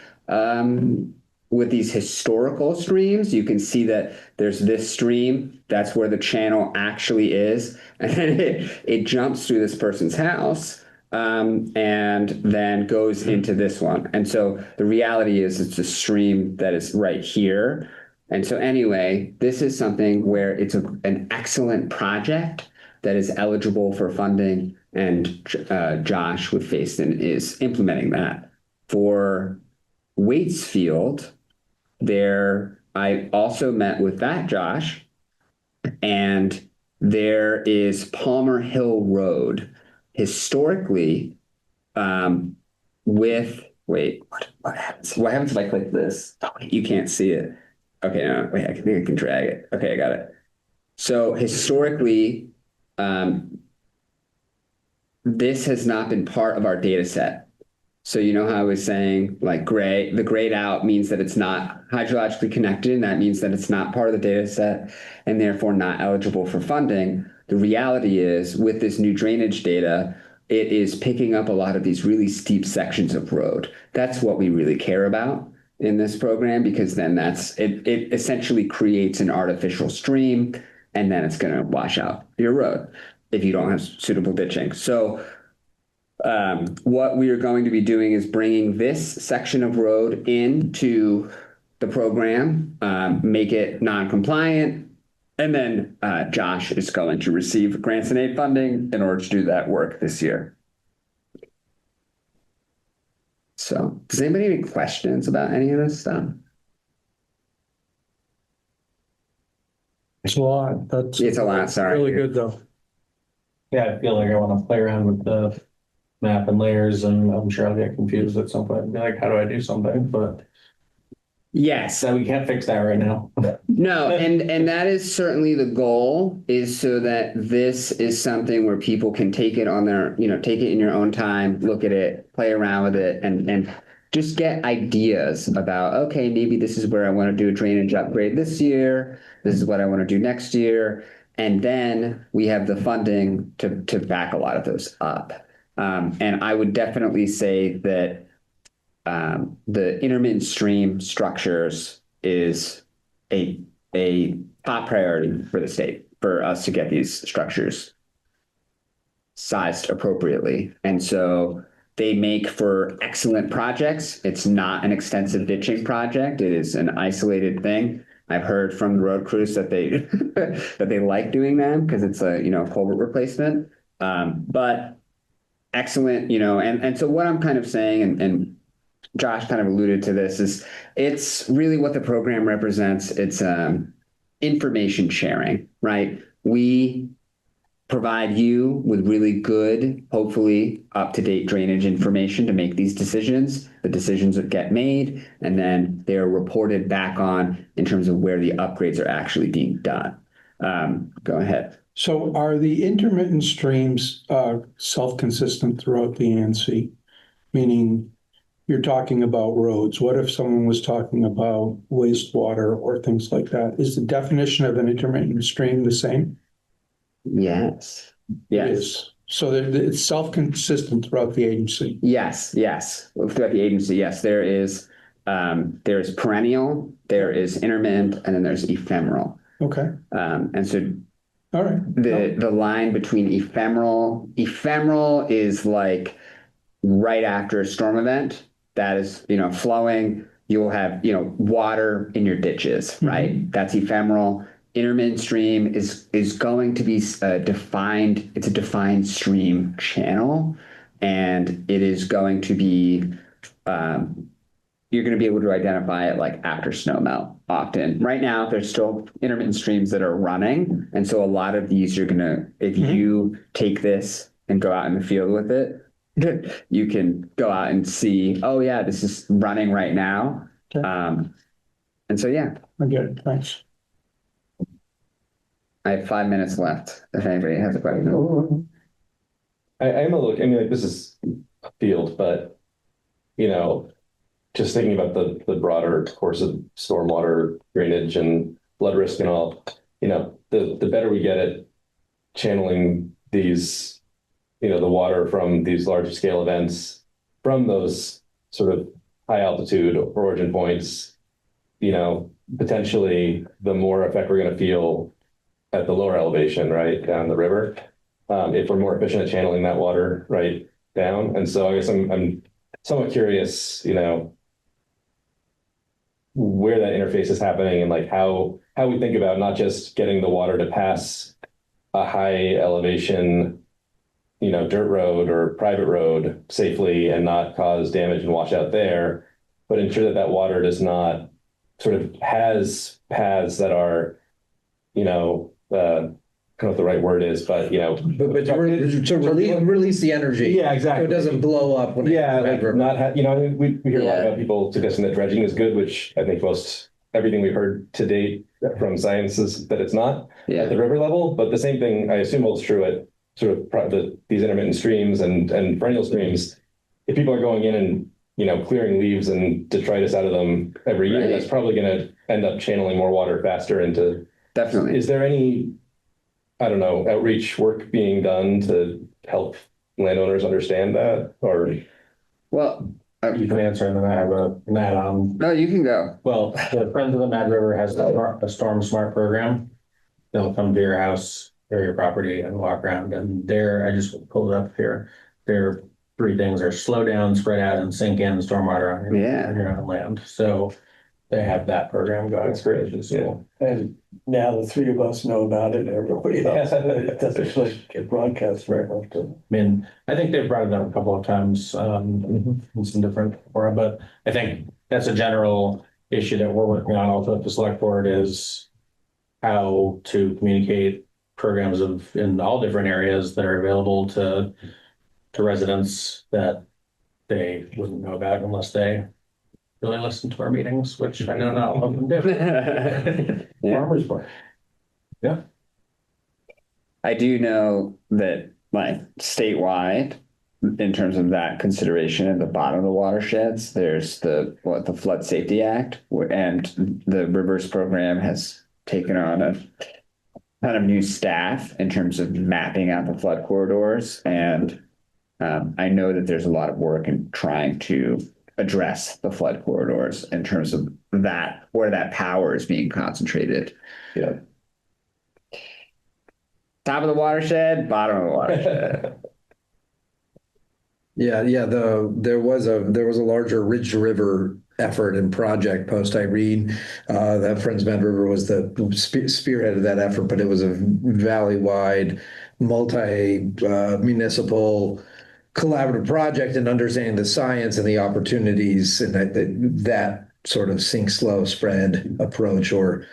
historical streams. You can see that there's this stream. That's where the channel actually is. And then it jumps through this person's house and then goes into this one. And so the reality is it's a stream that is right here. And so anyway, this is something where it's an excellent project that is eligible for funding, and Josh with Facein is implementing that. For Waitsfield, I also met with that Josh, and there is Palmer Hill Road. Historically, what happens? What happens if I click this? Oh, you can't see it. Okay, no, wait, I think I can drag it. Okay, I got it. So historically, this has not been part of our data set. So you know how I was saying like the grayed out means that it's not hydrologically connected, and that means that it's not part of the data set and therefore not eligible for funding. The reality is with this new drainage data, it is picking up a lot of these really steep sections of road. That's what we really care about in this program, because then it essentially creates an artificial stream, and then it's going to wash out your road if you don't have suitable ditching. So what we are going to be doing is bringing this section of road into the program, make it non-compliant, and then Josh is going to receive grants and aid funding in order to do that work this year. So does anybody have any questions about any of this stuff? It's a lot. It's a lot, sorry. Really good though. Yeah, I feel like I want to play around with the map and layers, and I'm sure I'll get confused at some point and be like, how do I do something? But Yes. so we can't fix that right now. No, and that is certainly the goal, is so that this is something where people can take it on their, take it in your own time, look at it, play around with it, and just get ideas about, okay, maybe this is where I want to do a drainage upgrade this year. This is what I want to do next year. And then we have the funding to back a lot of those up. And I would definitely say that the intermittent stream structures is a top priority for the state, for us to get these structures sized appropriately. And so they make for excellent projects. It's not an extensive ditching project. It is an isolated thing. I've heard from the road crews that they that they like doing them because it's a culvert replacement. But excellent, and so what I'm kind of saying, and Josh kind of alluded to this, is it's really what the program represents. It's information sharing, right? We provide you with really good, hopefully up-to-date drainage information to make these decisions. The decisions that get made, and then they're reported back on in terms of where the upgrades are actually being done. Go ahead. So are the intermittent streams self-consistent throughout the ANC? Meaning you're talking about roads. What if someone was talking about wastewater or things like that? Is the definition of an intermittent stream the same? Yes. It Yes. is. So it's self-consistent throughout the agency. Yes. Throughout the agency, yes. There's perennial, there is intermittent, and then there's ephemeral. Okay. And so All right. the line between ephemeral is like right after a storm event that is, flowing. You'll have, water in your ditches, right? Mm-hmm. That's ephemeral. Intermittent stream is going to be it's a defined stream channel, and it is going to be, you're going to be able to identify it like after snow melt often. Right now, there's still intermittent streams that are running. And so a lot of these if you take this and go out in the field with it, you can go out and see, oh yeah, this is running right now. Okay. And so, yeah. I get it. Thanks. I have 5 minutes left if anybody has a question. I'm a look, like this is a field, but, just thinking about the broader course of stormwater drainage and flood risk and all, the better we get at channeling these, the water from these large scale events from those sort of high altitude origin points, potentially the more effect we're going to feel at the lower elevation, right, down the river, if we're more efficient at channeling that water right down. And so I guess I'm somewhat curious, where that interface is happening, and like how we think about not just getting the water to pass a high elevation, dirt road or private road safely and not cause damage and wash out there, but ensure that water does not sort of has paths that are, I don't know what the right word is, but but to release the energy. Yeah, exactly. So it doesn't blow up when we hear a lot about people suggesting that dredging is good, which I think most everything we've heard to date from science is that it's not at Yeah, the river level, but the same thing I assume holds true at sort of these intermittent streams and perennial streams. If people are going in and, clearing leaves and detritus out of them every year, Right. that's probably going to end up channeling more water faster into. definitely. Is there any, I don't know, outreach work being done to help landowners understand that, or? Well, You can answer, and then I have an add-on. no, you can go. Well, the Friends of the Mad River has a Storm Smart program. They'll come to your house or your property and walk around, and I just pulled it up here. Their three things are slow down, spread out, and sink in stormwater on your own land. So they have that program going. That's great. Which is cool. And now the three of us know about it, everybody else, it doesn't really get broadcast very often. I mean, I think they've brought it up a couple of times in some different fora, but I think that's a general issue that we're working on also at the select board is how to communicate programs in all different areas that are available to residents that they wouldn't know about unless they really listen to our meetings, which I know not all of them do. Yeah. Farmers market. I do know that like statewide, in terms of that consideration at the bottom of the watersheds, there's the Flood Safety Act, and the Rivers program has taken on a kind of new staff in terms of mapping out the flood corridors. And I know that there's a lot of work in trying to address the flood corridors in terms of that, where that power is being concentrated. Yeah. Top of the watershed, bottom of the watershed. Yeah, there was a larger Ridge to River effort and project post Irene. That Friends Bend River was the spearhead of that effort, but it was a valley-wide, multi-municipal collaborative project and understanding the science and the opportunities and that sort of sink, slow, spread approach, or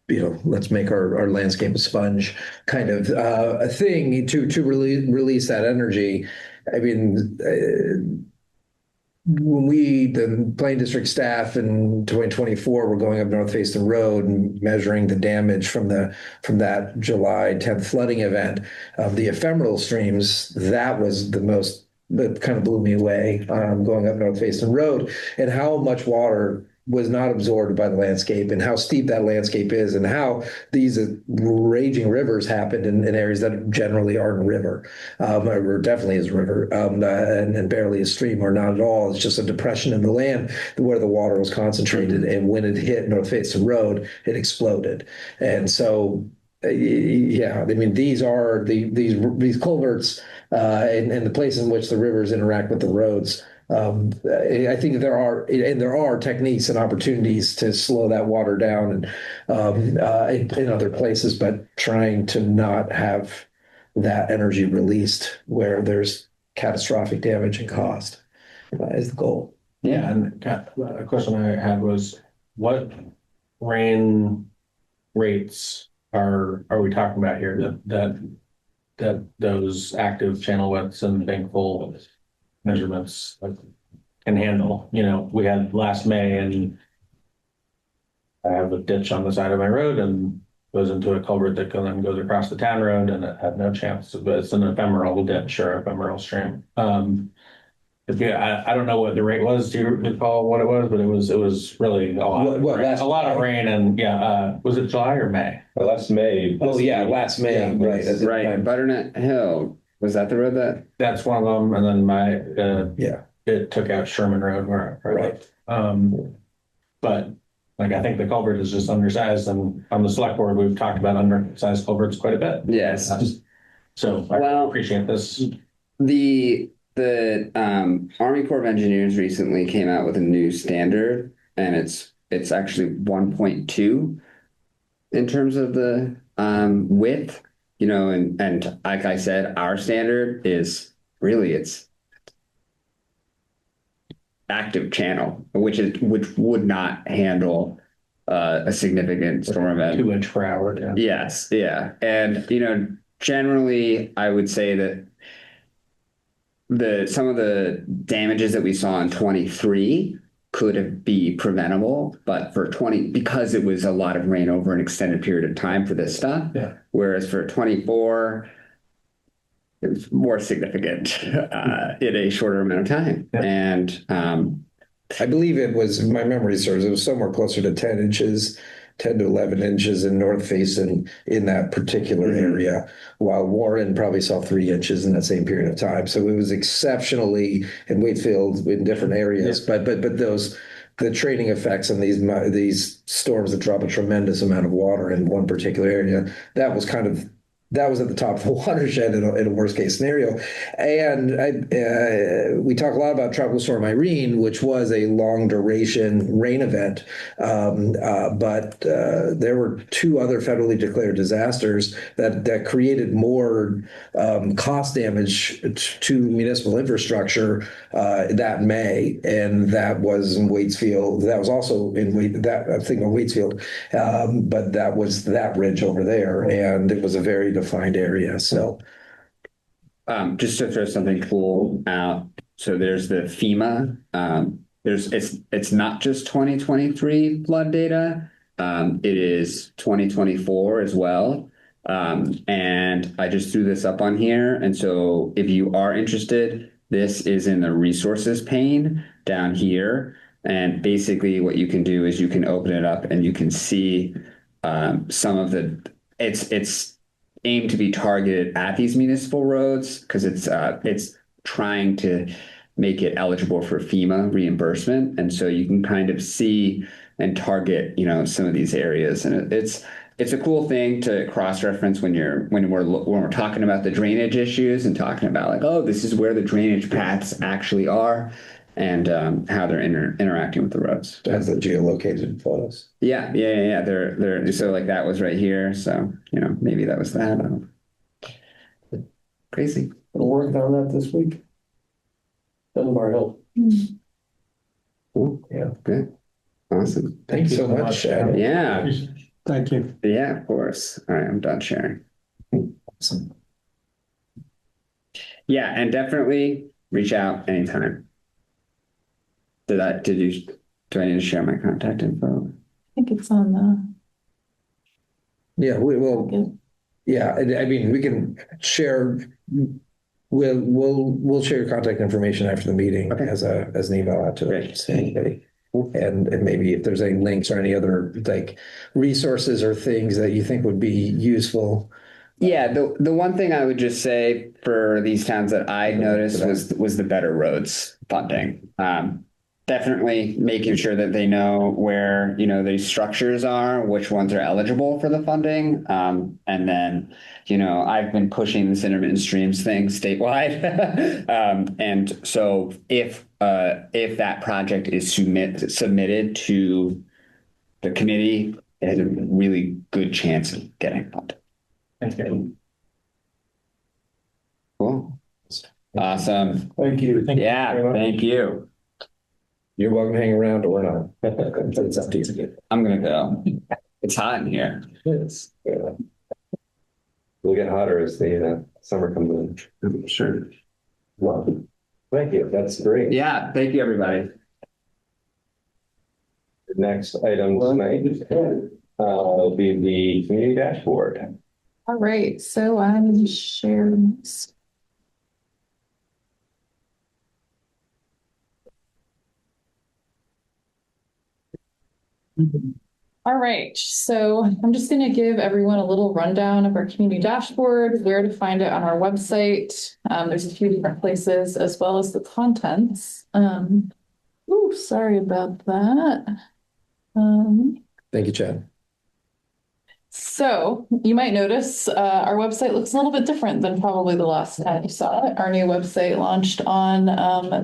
let's make our landscape a sponge kind of a thing to release that energy. I mean, when the Plain District staff in 2024 were going up North Facein Road and measuring the damage from that July 10th flooding event, the ephemeral streams, that was that kind of blew me away, going up North Facein Road, and how much water was not absorbed by the landscape, and how steep that landscape is, and how these raging rivers happened in areas that generally aren't a river, or definitely is a river, and barely a stream, or not at all. It's just a depression in the land where the water was concentrated, and when it hit North Facein Road, it exploded. And so, yeah, I mean, these are these culverts and the place in which the rivers interact with the roads. I think there are techniques and opportunities to slow that water down and in other places, but trying to not have that energy released where there's catastrophic damage and cost is the goal. Yeah, and a question I had was, what rain rates are we talking about here that those active channel widths and bankful measurements can handle? We had last May, and I have a ditch on the side of my road and goes into a culvert that then goes across the town road, and it had no chance. But it's an ephemeral ditch or ephemeral stream. I don't know what the rate was. Do you recall what it was? But it was really a lot of rain, and was it July or May? Last May. Oh yeah, last May, Yeah, right? Right, Butternut Hill, was that the road that? That's one of them, and then it took out Sherman Road where I live. But I think the culvert is just undersized, and on the select board we've talked about undersized culverts quite a bit. Yes. So I appreciate this. The Army Corps of Engineers recently came out with a new standard, and it's actually 1.2 in terms of the width, and like I said, our standard is really it's active channel, which would not handle a significant storm event. 2 inch per hour. Yeah. Yes, yeah, and generally I would say that some of the damages that we saw in 23 could be preventable, but because it was a lot of rain over an extended period of time for this stuff. Yeah. Whereas for 24, it was more significant in a shorter amount of time. Yeah. And I believe it was, my memory serves, it was somewhere closer to 10 inches, 10 to 11 inches in North Faison in that particular area, while Warren probably saw 3 inches in that same period of time. So it was exceptionally, in Wakefield in different areas, but the training effects on these storms that drop a tremendous amount of water in one particular area, that was at the top of the watershed in a worst case scenario. And we talk a lot about Tropical Storm Irene, which was a long duration rain event. But there were 2 other federally declared disasters that created more cost damage to municipal infrastructure that May. And that was in Waitsfield. That was also I'm thinking of Waitsfield, but that was that ridge over there. And it was a very defined area. So just to throw something cool out, so there's the FEMA. It's not just 2023 flood data. It is 2024 as well. And I just threw this up on here. And so if you are interested, this is in the resources pane down here. And basically what you can do is you can open it up and you can see some of it's aimed to be targeted at these municipal roads because it's trying to make it eligible for FEMA reimbursement. And so you can kind of see and target, some of these areas. And it's a cool thing to cross-reference when we're talking about the drainage issues and talking about like, oh, this is where the drainage paths actually are and how they're interacting with the roads. as the geolocated photos. Yeah. They're so like that was right here. So, maybe that was that. Crazy. We'll work on that this week. Dunbar Hill. Cool. Yeah. Good. Awesome. Thanks so much, Chad. Yeah. Thank you. Yeah, of course. All right. I'm done sharing. Awesome. Yeah. And definitely reach out anytime. Do I need to share my contact info? I think it's on the. Yeah, we will. Yeah, I mean, we can share. We'll share your contact information after the meeting as an email out to anybody. And maybe if there's any links or any other like resources or things that you think would be useful. Yeah, the one thing I would just say for these towns that I noticed was the Better Roads funding. Definitely making sure that they know where, these structures are, which ones are eligible for the funding. And then, I've been pushing this intermittent streams thing statewide. And so if that project is submitted to the committee, it has a really good chance of getting funded. Thank you. Cool. Awesome. Thank you. Yeah, thank you. You're welcome to hang around or not. It's up to you. I'm gonna go. It's hot in here. It's, we'll get hotter as the summer comes in. I'm sure. Well, thank you. That's great. Yeah, thank you, everybody. Next item tonight will be the community dashboard. All right, so I'm sharing this. All right, so I'm just going to give everyone a little rundown of our community dashboard, where to find it on our website. There's a few different places as well as the contents. Sorry about that. Thank you, Chad. So you might notice our website looks a little bit different than probably the last time you saw it. Our new website launched on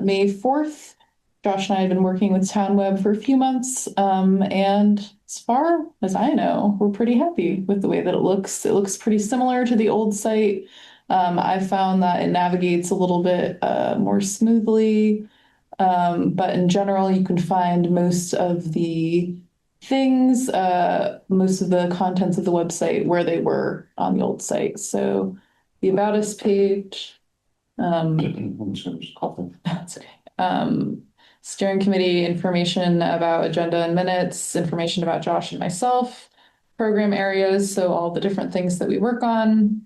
May 4th. Josh and I have been working with TownWeb for a few months, and as far as I know, we're pretty happy with the way that it looks. It looks pretty similar to the old site. I found that it navigates a little bit more smoothly, but in general, you can find most of the things, most of the contents of the website where they were on the old site. So the About Us page, that's okay. steering committee information about agenda and minutes, information about Josh and myself, program areas, so all the different things that we work on,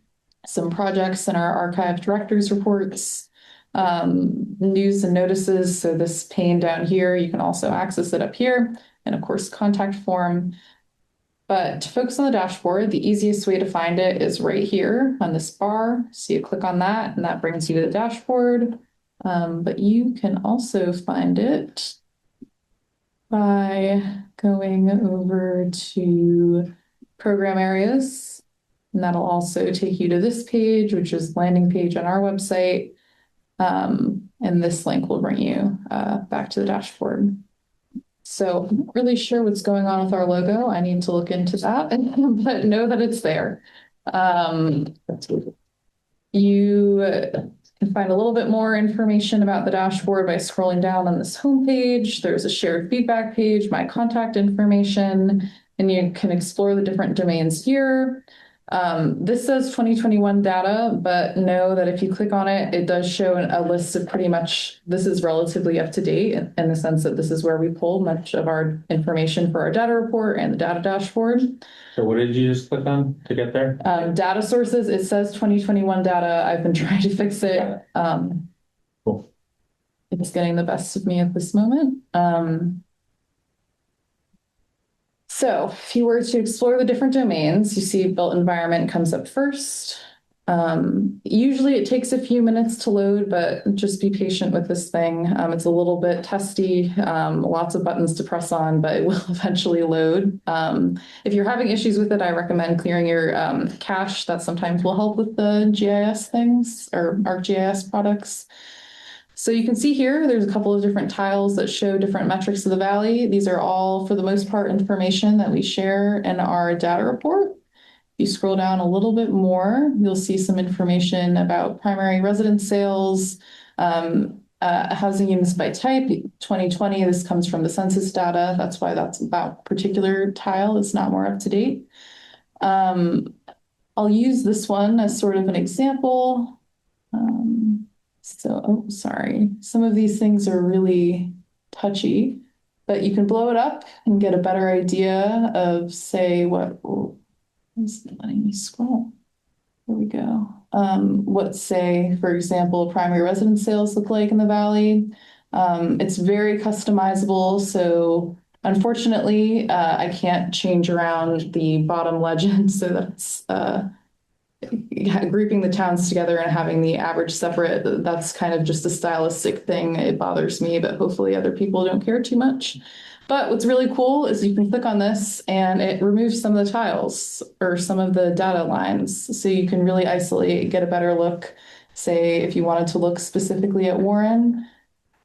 some projects in our archive directors reports, news and notices. So this pane down here, you can also access it up here, and of course, contact form. But to focus on the dashboard, the easiest way to find it is right here on this bar. So you click on that and that brings you to the dashboard. But you can also find it by going over to program areas. And that'll also take you to this page, which is landing page on our website. And this link will bring you back to the dashboard. So I'm not really sure what's going on with our logo. I need to look into that, but know that it's there. You can find a little bit more information about the dashboard by scrolling down on this homepage. There's a shared feedback page, my contact information, and you can explore the different domains here. This says 2021 data, but know that if you click on it, it does show a list of pretty much, this is relatively up to date in the sense that this is where we pull much of our information for our data report and the data dashboard. So what did you just click on to get there? Data sources, it says 2021 data. I've been trying to fix it. Cool. It's getting the best of me at this moment. So if you were to explore the different domains, you see built environment comes up first. Usually it takes a few minutes to load, but just be patient with this thing. It's a little bit testy, lots of buttons to press on, but it will eventually load. If you're having issues with it, I recommend clearing your cache. That sometimes will help with the GIS things or ArcGIS products. So you can see here, there's a couple of different tiles that show different metrics of the valley. These are all, for the most part, information that we share in our data report. If you scroll down a little bit more, you'll see some information about primary residence sales, housing units by type. 2020, this comes from the census data. That's why that particular tile is not more up to date. I'll use this one as sort of an example. Sorry. Some of these things are really touchy, but you can blow it up and get a better idea of, say, what is letting me scroll. There we go. What, say, for example, primary residence sales look like in the valley. It's very customizable. So unfortunately, I can't change around the bottom legend. So that's grouping the towns together and having the average separate, that's kind of just a stylistic thing. It bothers me, but hopefully other people don't care too much. But what's really cool is you can click on this and it removes some of the tiles or some of the data lines. So you can really isolate, get a better look. Say if you wanted to look specifically at Warren,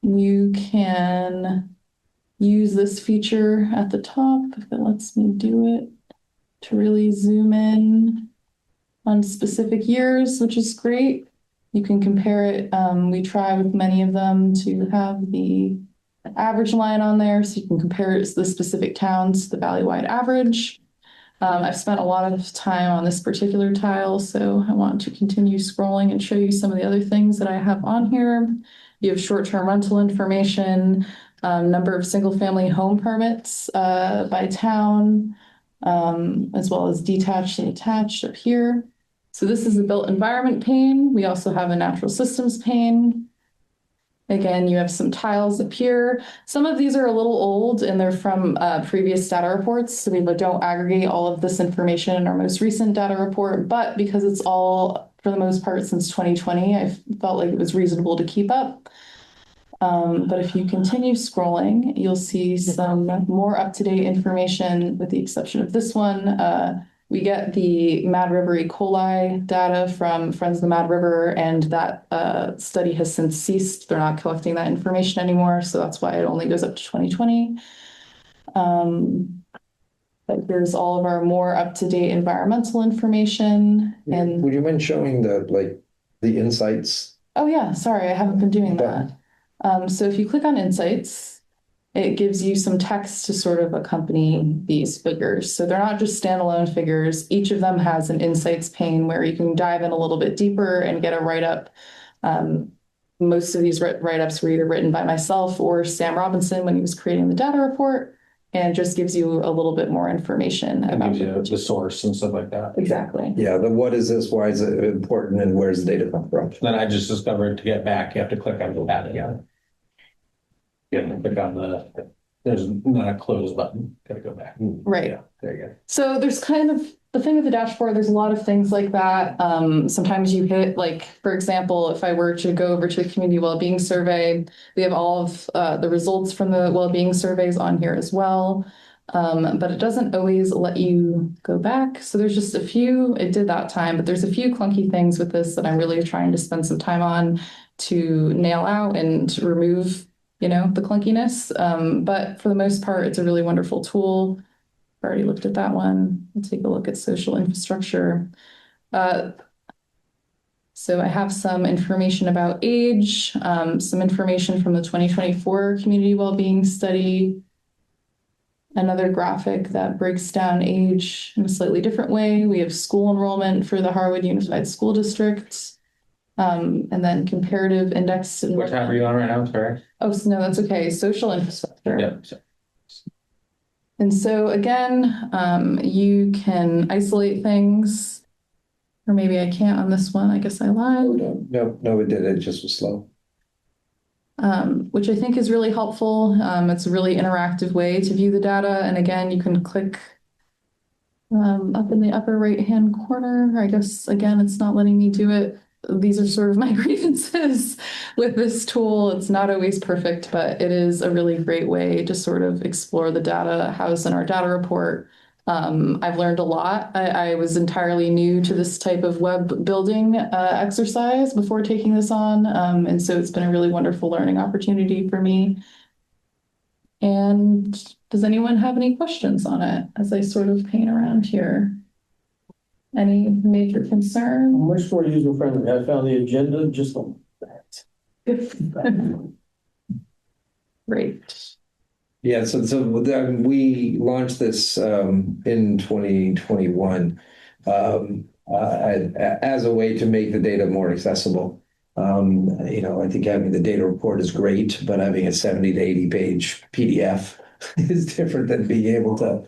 you can use this feature at the top if it lets me do it to really zoom in on specific years, which is great. You can compare it. We try with many of them to have the average line on there, so you can compare the specific towns to the valley-wide average. I've spent a lot of time on this particular tile, so I want to continue scrolling and show you some of the other things that I have on here. You have short-term rental information, number of single-family home permits by town, as well as detached and attached up here. So this is the built environment pane. We also have a natural systems pane. Again, you have some tiles up here. Some of these are a little old and they're from previous data reports. So we don't aggregate all of this information in our most recent data report, but because it's all, for the most part, since 2020, I felt like it was reasonable to keep up. But if you continue scrolling, you'll see some more up-to-date information with the exception of this one. We get the Mad River E. coli data from Friends of the Mad River, and that study has since ceased. They're not collecting that information anymore, so that's why it only goes up to 2020. But here's all of our more up-to-date environmental information. And would you mind showing the insights? Oh yeah, sorry, I haven't been doing that. So if you click on Insights, it gives you some text to sort of accompany these figures. So they're not just standalone figures. Each of them has an insights pane where you can dive in a little bit deeper and get a write-up most of these write-ups were either written by myself or Sam Robinson when he was creating the data report, and just gives you a little bit more information It about gives you the source and stuff like that. exactly. Yeah, the what is this, why is it important, and where's the data come from? Then I just discovered to get back, you have to click on the data again. You have to click on there's not a close button, gotta go back. Right. Yeah, there you go. So there's kind of the thing with the dashboard, there's a lot of things like that. Sometimes you hit, like, for example, if I were to go over to the community well-being survey, we have all of the results from the well-being surveys on here as well. But it doesn't always let you go back. So there's just a few, it did that time, but there's a few clunky things with this that I'm really trying to spend some time on to nail out and to remove, the clunkiness. But for the most part, it's a really wonderful tool. I've already looked at that one. We'll take a look at social infrastructure. So I have some information about age, some information from the 2024 Community Wellbeing Study, another graphic that breaks down age in a slightly different way. We have school enrollment for the Harwood Unified School District, and then comparative index. What tab are you on right now, sorry? Oh, no, that's okay. Social infrastructure. Yep. And so again, you can isolate things, or maybe I can't on this one. I guess I lied. No, it did. It just was slow. Which I think is really helpful. It's a really interactive way to view the data. And again, you can click up in the upper right-hand corner. I guess, again, it's not letting me do it. These are sort of my grievances with this tool. It's not always perfect, but it is a really great way to sort of explore the data housed in our data report. I've learned a lot. I was entirely new to this type of web building exercise before taking this on. And so it's been a really wonderful learning opportunity for me. And does anyone have any questions on it as I sort of paint around here? Any major concern? Much more user friendly. I found the agenda just on that. Great. Yeah, so we launched this in 2021 as a way to make the data more accessible. I think having the data report is great, but having a 70 to 80 page PDF is different than being able to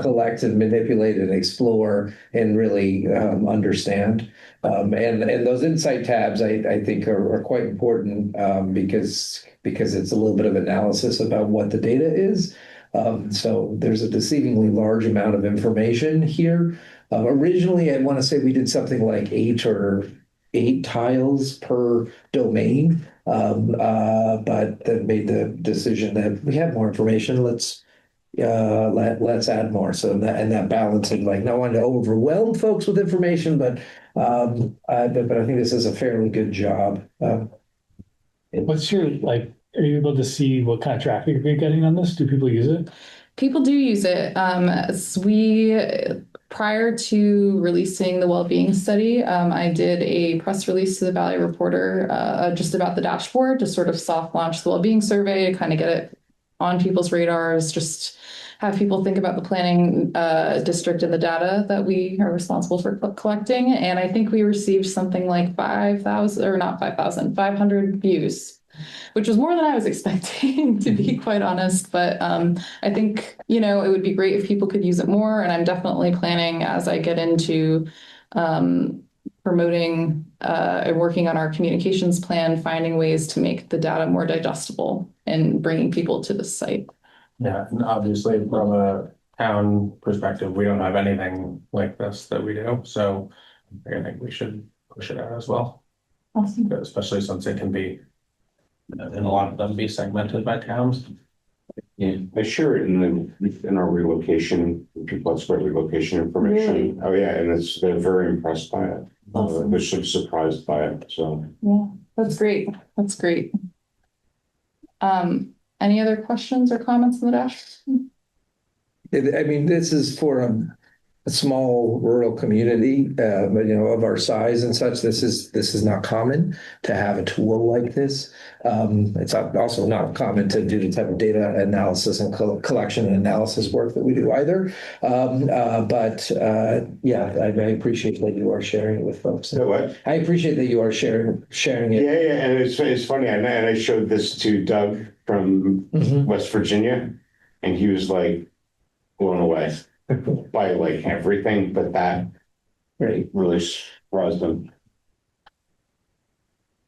collect and manipulate and explore and really understand. And those insight tabs, I think, are quite important because it's a little bit of analysis about what the data is. So there's a deceivingly large amount of information here. Originally, I want to say we did something like 8 tiles per domain, but then made the decision that we have more information. Let's add more. So that balancing, like, not wanting to overwhelm folks with information, but I think this is a fairly good job. What's your, are you able to see what kind of traffic you're getting on this? Do people use it? People do use it. Prior to releasing the well-being study, I did a press release to the Valley Reporter just about the dashboard to sort of soft launch the well-being survey, kind of get it on people's radars, just have people think about the planning district and the data that we are responsible for collecting. And I think we received something like 500 views, which was more than I was expecting, to be quite honest. But I think, it would be great if people could use it more. And I'm definitely planning, as I get into promoting and working on our communications plan, finding ways to make the data more digestible and bringing people to the site. Yeah, and obviously from a town perspective, we don't have anything like this that we do. So I think we should push it out as well. Awesome. Especially since it can be, and a lot of them be segmented by towns. Yeah, I share it in our relocation, people expert relocation information. Really? Oh yeah, and they're very impressed by it. Awesome. They're sort of surprised by it. So Yeah, that's great. That's great. Any other questions or comments on the dash? I mean, this is for a small rural community, but of our size and such, this is not common to have a tool like this. It's also not common to do the type of data analysis and collection and analysis work that we do either. Yeah, I appreciate that you are sharing it with folks. So what? I appreciate that you are sharing it. Yeah, and it's funny, and I showed this to Doug from West Virginia, and he was like blown away by like everything, but that really surprised him.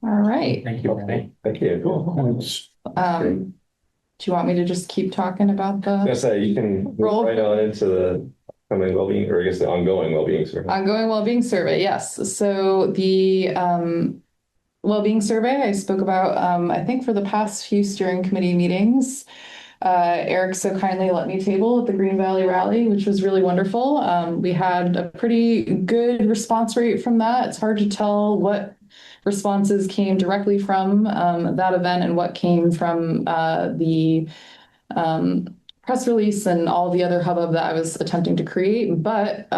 All right. Thank you. Thank you. Do you want me to just keep talking about I was the gonna say, you can move Roll. right on into the upcoming well-being, or I guess the ongoing well-being survey. ongoing well-being survey? Yes. So the well-being survey I spoke about, I think for the past few steering committee meetings. Eric so kindly let me table at the Green Valley Rally, which was really wonderful. We had a pretty good response rate from that. It's hard to tell what responses came directly from that event and what came from the press release and all the other hubbub that I was attempting to create. But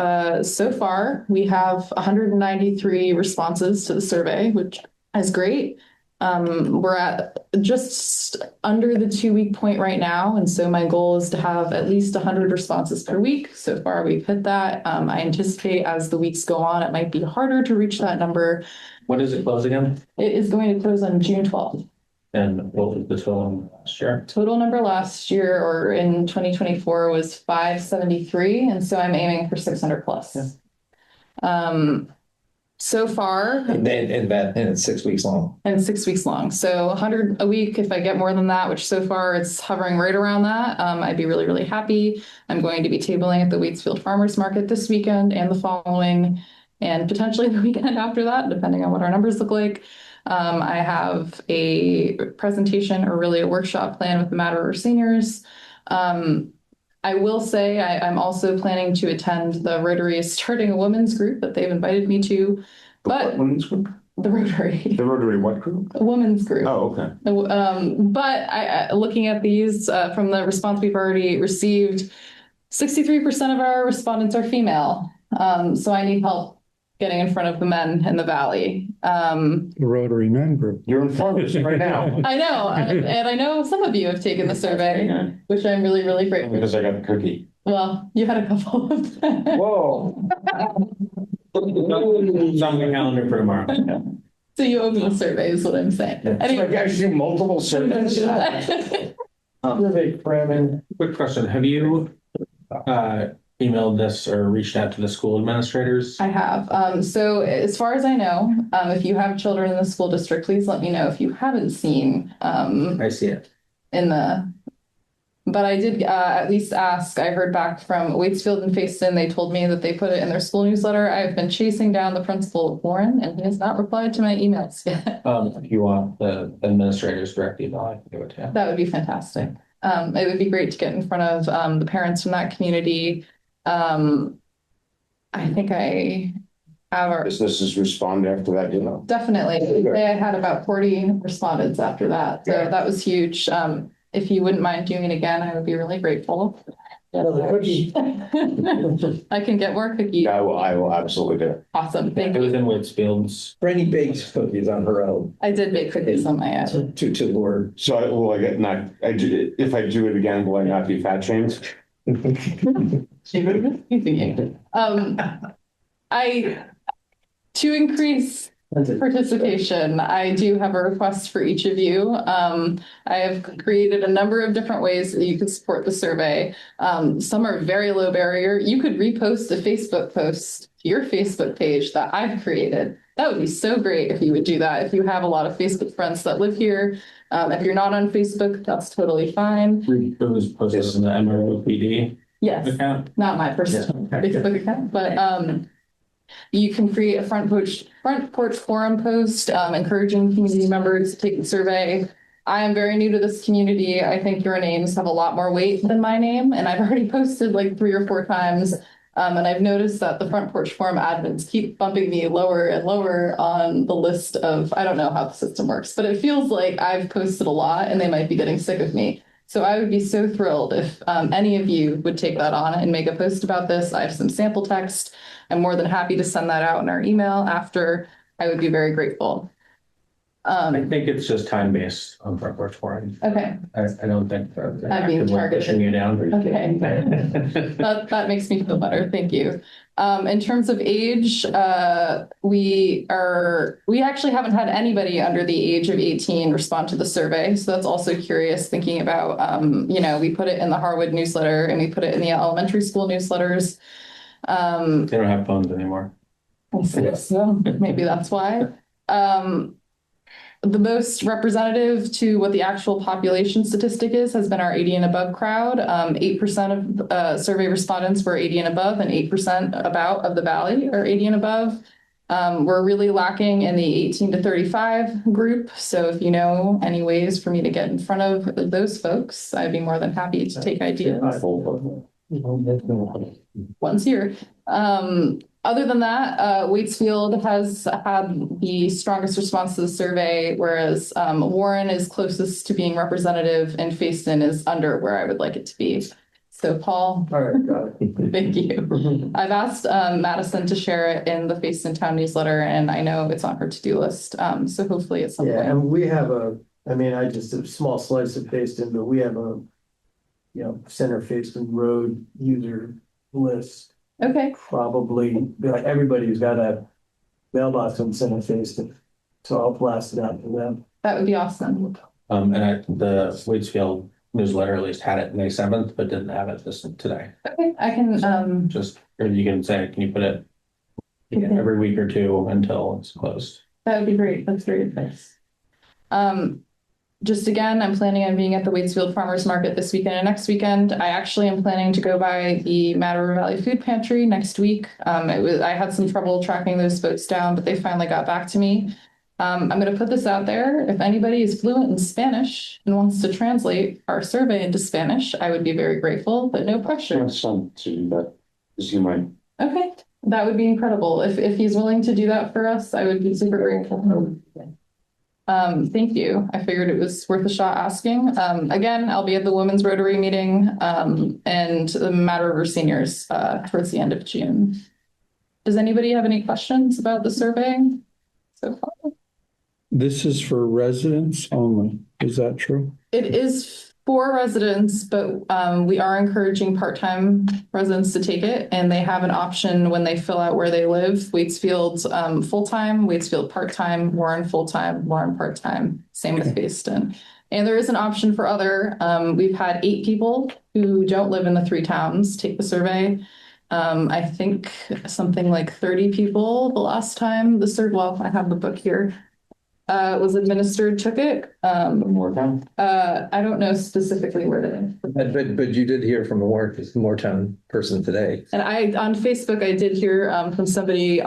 so far, we have 193 responses to the survey, which is great. We're at just under the 2-week point right now. And so my goal is to have at least 100 responses per week. So far, we've hit that. I anticipate as the weeks go on, it might be harder to reach that number. When does it close again? It is going to close on June 12th. And what was the total last year? Total number last year or in 2024 was 573. And so I'm aiming for 600 plus. So far, And it's 6 weeks long. and 6 weeks long. So 100 a week. If I get more than that, which so far it's hovering right around that, I'd be really, really happy. I'm going to be tabling at the Waitsfield Farmers Market this weekend and the following, and potentially the weekend after that, depending on what our numbers look like. I have a presentation or really a workshop plan with the Mad River seniors. I will say I'm also planning to attend the Rotary is starting a women's group that they've invited me to, but Women's group? the Rotary, The Rotary what group? a women's group. Oh, okay. But looking at these from the response we've already received, 63% of our respondents are female. So I need help getting in front of the men in the Valley. The Rotary Men Group. You're in front of us right now. I know, and I know some of you have taken the survey, which I'm really, really grateful. Because I got the cookie. Well, you had a couple of them. Whoa. It's on the calendar for tomorrow. So you open the survey is what I'm saying. Anyway. I do multiple surveys. Survey cramming. Quick question. Have you emailed this or reached out to the school administrators? I have. So as far as I know, if you have children in the school district, please let me know if you haven't seen I see it. in the. But I did at least ask. I heard back from Waitsfield and Facein. They told me that they put it in their school newsletter. I've been chasing down the principal of Warren, and he has not replied to my emails yet. If you want the administrators direct email, I can do it too. That would be fantastic. It would be great to get in front of the parents from that community. I think I have our. Businesses respond after that, you know. Definitely. I had about 40 respondents after that. So that was huge. If you wouldn't mind doing it again, I would be really grateful. Another cookie. I can get more cookies. Yeah, I will absolutely do it. Awesome. Thank It was you. in Waitsfield's. Brandy bakes cookies on her own I did make cookies on my own. to Lord. So will I get not, if I do it again, will I not be fat shamed? To increase participation, I do have a request for each of you. I have created a number of different ways that you can support the survey. Some are very low barrier. You could repost a Facebook post to your Facebook page that I've created. That would be so great if you would do that. If you have a lot of Facebook friends that live here, if you're not on Facebook, that's totally fine. It was posted in the MROPD Yes, account. not my personal Facebook account, but you can create a front porch forum post, encouraging community members to take the survey. I am very new to this community. I think your names have a lot more weight than my name, and I've already posted like 3 or 4 times. And I've noticed that the front porch forum admins keep bumping me lower and lower on the list of, I don't know how the system works, but it feels like I've posted a lot and they might be getting sick of me. So I would be so thrilled if any of you would take that on and make a post about this. I have some sample text. I'm more than happy to send that out in our email after. I would be very grateful. I think it's just time-based on Front Porch Forum. Okay, I don't think. I'm being targeted. Pushing you down. okay. That makes me feel better. Thank you. In terms of age, we actually haven't had anybody under the age of 18 respond to the survey. So that's also curious thinking about, we put it in the Harwood newsletter and we put it in the elementary school newsletters. They don't have phones anymore. So maybe that's why. The most representative to what the actual population statistic is has been our 80 and above crowd. 8% of survey respondents were 80 and above, and 8% about of the Valley are 80 and above. We're really lacking in the 18 to 35 group. So if you know any ways for me to get in front of those folks, I'd be more than happy to take ideas. Once here. Other than that, Waitsfield has had the strongest response to the survey, whereas Warren is closest to being representative and Facein is under where I would like it to be. So Paul, All right, got it. thank you. I've asked Madison to share it in the Facein Town newsletter, and I know it's on her to-do list. So hopefully it's something. Yeah, and we have I just a small slice of Facein, but we have center Facein road user list. Okay, Probably, like everybody who's got a mailbox on center Facein. So I'll blast it out to them. that would be awesome. The Waitsfield newsletter at least had it May 7th, but didn't have it today. Okay, I can, Or you can say, can you put it every week or two until it's closed? that would be great. That's great advice. Just again, I'm planning on being at the Waitsfield Farmers Market this weekend and next weekend. I actually am planning to go by the Mad River Valley Food Pantry next week. I had some trouble tracking those folks down, but they finally got back to me. I'm going to put this out there. If anybody is fluent in Spanish and wants to translate our survey into Spanish, I would be very grateful, but no pressure. Son to that, is you might. Okay, that would be incredible. If he's willing to do that for us, I would be super grateful. Thank you. I figured it was worth a shot asking. Again, I'll be at the Women's Rotary meeting and the Mad River Seniors towards the end of June. Does anybody have any questions about the survey so far? This is for residents only. Is that true? It is for residents, but we are encouraging part-time residents to take it, and they have an option when they fill out where they live. Waitsfield full-time, Waitsfield part-time, Warren full-time, Warren part-time, same with Facein. And there is an option for other. We've had 8 people who don't live in the 3 towns take the survey. I think something like 30 people the last time the survey, well, I have the book here, was administered, took it. I don't know specifically where to. But you did hear from a Moortown person today. And on Facebook, I did hear from somebody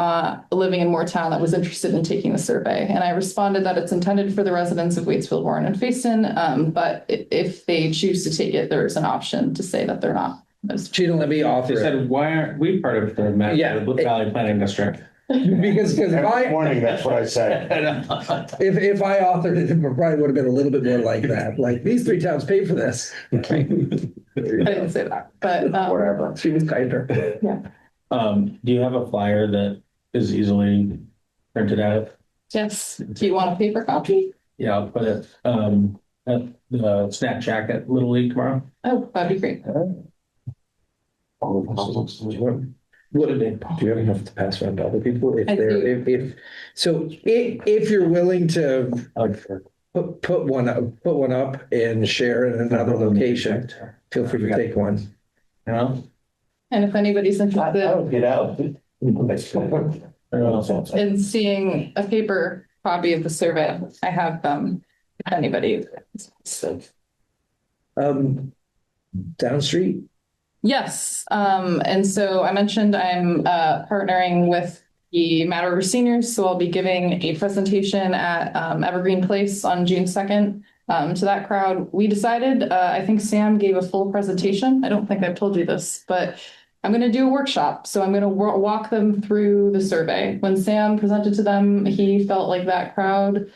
living in Moortown that was interested in taking the survey. And I responded that it's intended for the residents of Waitsfield, Warren, and Facein. But if they choose to take it, there's an option to say that they're not. She didn't let me offer They it. said, why aren't we part of the Mad River Valley Planning District? Because if Every morning, that's what I said. if I authored it, it probably would have been a little bit more like that. Like, these 3 towns paid for this. I didn't say that, but Whatever. She was kinder. Do you have a flyer that is easily printed out? yes. Do you want a paper copy? Yeah, I'll put it at the Snack Shack at Little League tomorrow. Oh, that'd be great. What a day. Do you have enough to pass around to other people? If I they're, do. if you're willing to Like, put one up and share in another location, feel free to take one. you know? And if anybody's interested Get out. in seeing a paper copy of the survey, I have them. If anybody. Down street. Yes. And so I mentioned I'm partnering with the Mad River Seniors, so I'll be giving a presentation at Evergreen Place on June 2nd to that crowd. We decided, I think Sam gave a full presentation. I don't think I've told you this, but I'm going to do a workshop. So I'm going to walk them through the survey. When Sam presented to them, he felt like that crowd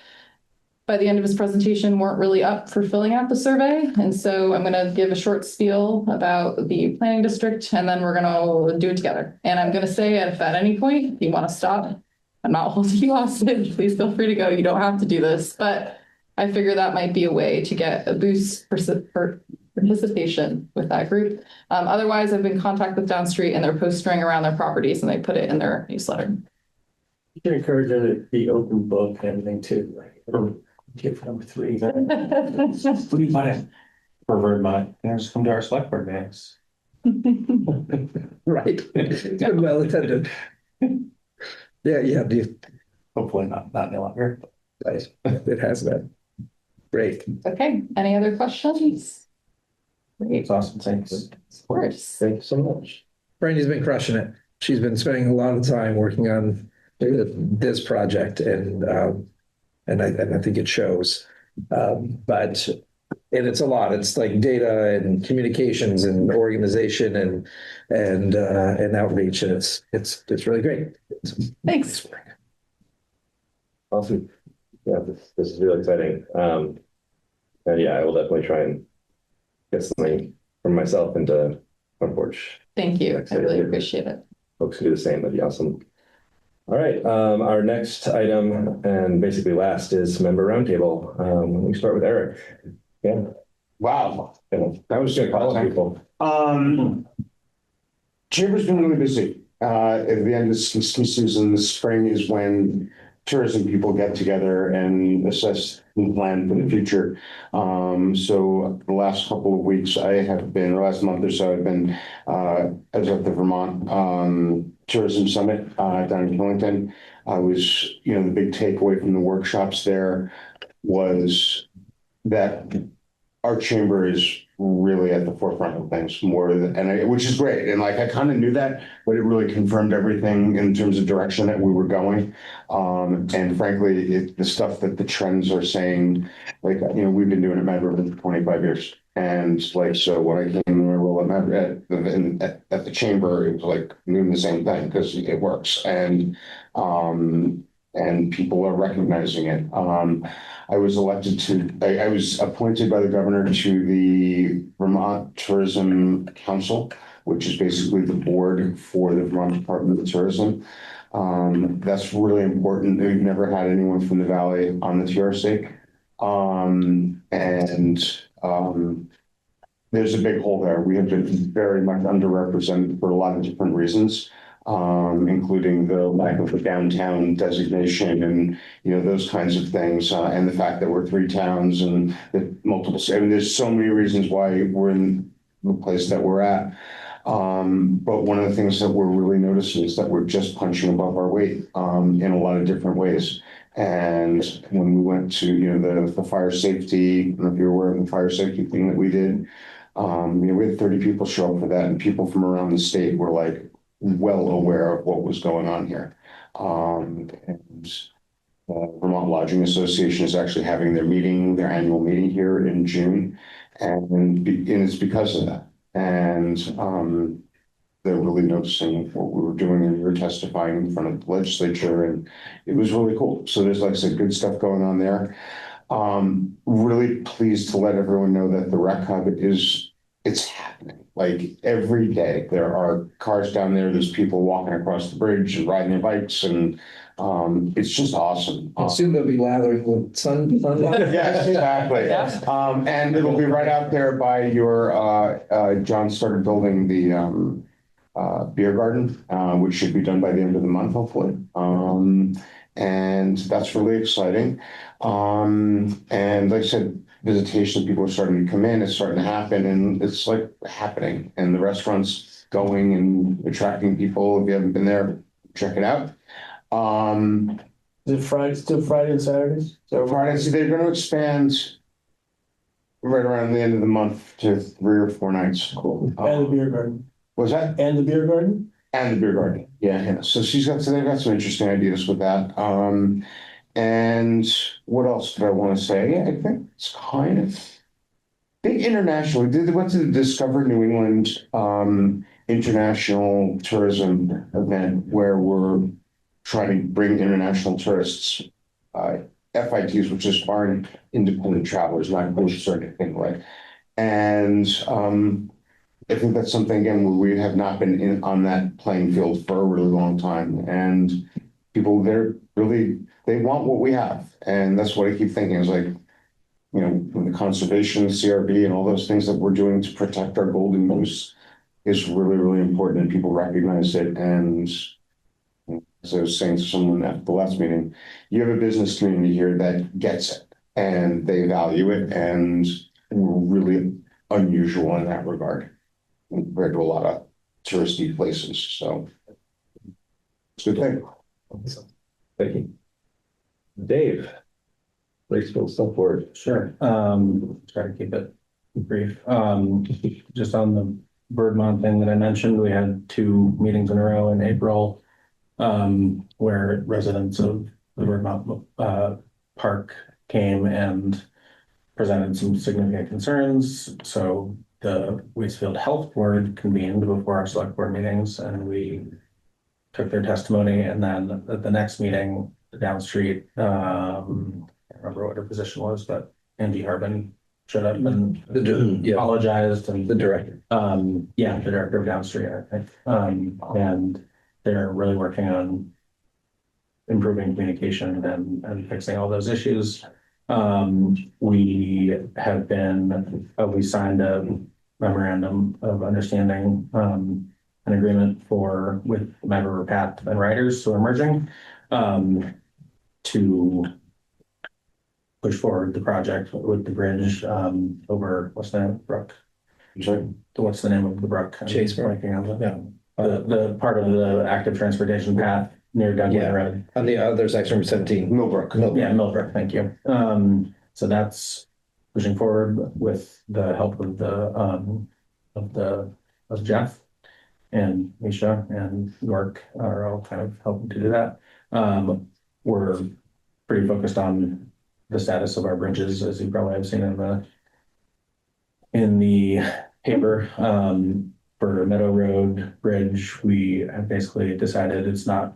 by the end of his presentation weren't really up for filling out the survey. And so I'm going to give a short spiel about the planning district, and then we're going to do it together. And I'm going to say, if at any point you want to stop, I'm not holding you hostage. Please feel free to go. You don't have to do this, but I figure that might be a way to get a boost for participation with that group. Otherwise, I've been in contact with Downstreet, and they're posting around their properties, and they put it in their newsletter. You can encourage them to be open book and everything too, like, or tip number 3. Please preferred mine. Just come to our select board meetings. Right. Good, well attended. Yeah, Hopefully not any longer. it has been. Great. Okay, any other questions? Great, It's awesome. Thanks. of course. Thank you so much. Brandy's been crushing it. She's been spending a lot of time working on this project, and I think it shows. But it's a lot. It's like data and communications and organization and outreach, and it's really great. Thanks. Awesome. Yeah, this is really exciting. And yeah, I will definitely try and get something from myself into Front Porch. Thank you. I really appreciate it. Folks can do the same. That'd be awesome. All right. Our next item, and basically last, is member roundtable. We start with Eric. Yeah. Wow. That was good. People. Chamber's been really busy. At the end of ski season, the spring is when tourism people get together and assess and plan for the future. So the last couple of weeks, the last month or so, I've been, I was at the Vermont Tourism Summit down in Killington. The big takeaway from the workshops there was that our chamber is really at the forefront of things which is great. And I kind of knew that, but it really confirmed everything in terms of direction that we were going. And frankly, the stuff that the trends are saying, we've been doing it at Mad River for 25 years. And so when I came in my role at the chamber, it was doing the same thing because it works. And people are recognizing it. I was appointed by the governor to the Vermont Tourism Council, which is basically the board for the Vermont Department of Tourism. That's really important. We've never had anyone from the Valley on the TRC. There's a big hole there. We have been very much underrepresented for a lot of different reasons. Including the lack of a downtown designation and, those kinds of things. And the fact that we're 3 towns and the multiple, there's so many reasons why we're in the place that we're at. But one of the things that we're really noticing is that we're just punching above our weight in a lot of different ways. And when we went to, the fire safety, I don't know if you're aware of the fire safety thing that we did, we had 30 people show up for that, and people from around the state were well aware of what was going on here. Vermont Lodging Association is actually having their annual meeting here in June. And it's because of that. And they're really noticing what we were doing, and we were testifying in front of the legislature, and it was really cool. So there's, like I said, good stuff going on there. Really pleased to let everyone know that the Rec Hub it's happening. Every day there are cars down there. There's people walking across the bridge and riding their bikes, and it's just awesome. And soon they'll be lathering with sunlight. Yes, exactly. Yeah. And it'll be right out there by your, John started building the beer garden, which should be done by the end of the month, hopefully. And that's really exciting. And like I said, visitation, people are starting to come in, it's starting to happen, and it's happening. And the restaurant's going and attracting people. If you haven't been there, check it out. Is it still Friday and Saturdays? So Friday, they're going to expand right around the end of the month to 3 or 4 nights. Cool. And the beer garden. Was that? And the beer garden? And the beer garden. Yeah. So they've got some interesting ideas with that. And what else did I want to say? Yeah, I think it's kind of big international. We went to the Discover New England international tourism event where we're trying to bring international tourists FITs, which is foreign independent travelers, not ghosts or anything, right? And I think that's something, again, where we have not been on that playing field for a really long time. And people, they want what we have. And that's what I keep thinking is like, the conservation, CRB, and all those things that we're doing to protect our golden moose is really, really important, and people recognize it. And as I was saying to someone at the last meeting, you have a business community here that gets it and they value it, and we're really unusual in that regard compared to a lot of touristy places. So it's a good thing. Thank you. Dave, please fill stuff forward. Sure. Try to keep it brief. Just on the Birdmont thing that I mentioned, we had 2 meetings in a row in April, where residents of the Birdmont Park came and presented some significant concerns. So the Waitsfield Health Board convened before our select board meetings, and we took their testimony. And then at the next meeting, down the street, I can't remember what her position was, but Andy Harbin showed up and apologized. And The director. the director of Downstreet, I think. And they're really working on improving communication and fixing all those issues. We have been, we signed a memorandum of understanding, an agreement with Mad River Path and Riders who are merging, to push forward the project with the bridge, over, what's the name of the brook? Sorry? What's the name of the brook? Chase Brook. The part of the active transportation path near Gunwood Road. On the other section, number 17. Millbrook. Yeah, Millbrook, thank you. So that's pushing forward with the help of Jeff and Misha and York are all kind of helping to do that. We're pretty focused on the status of our bridges, as you probably have seen in the paper. For Meadow Road Bridge, we have basically decided it's not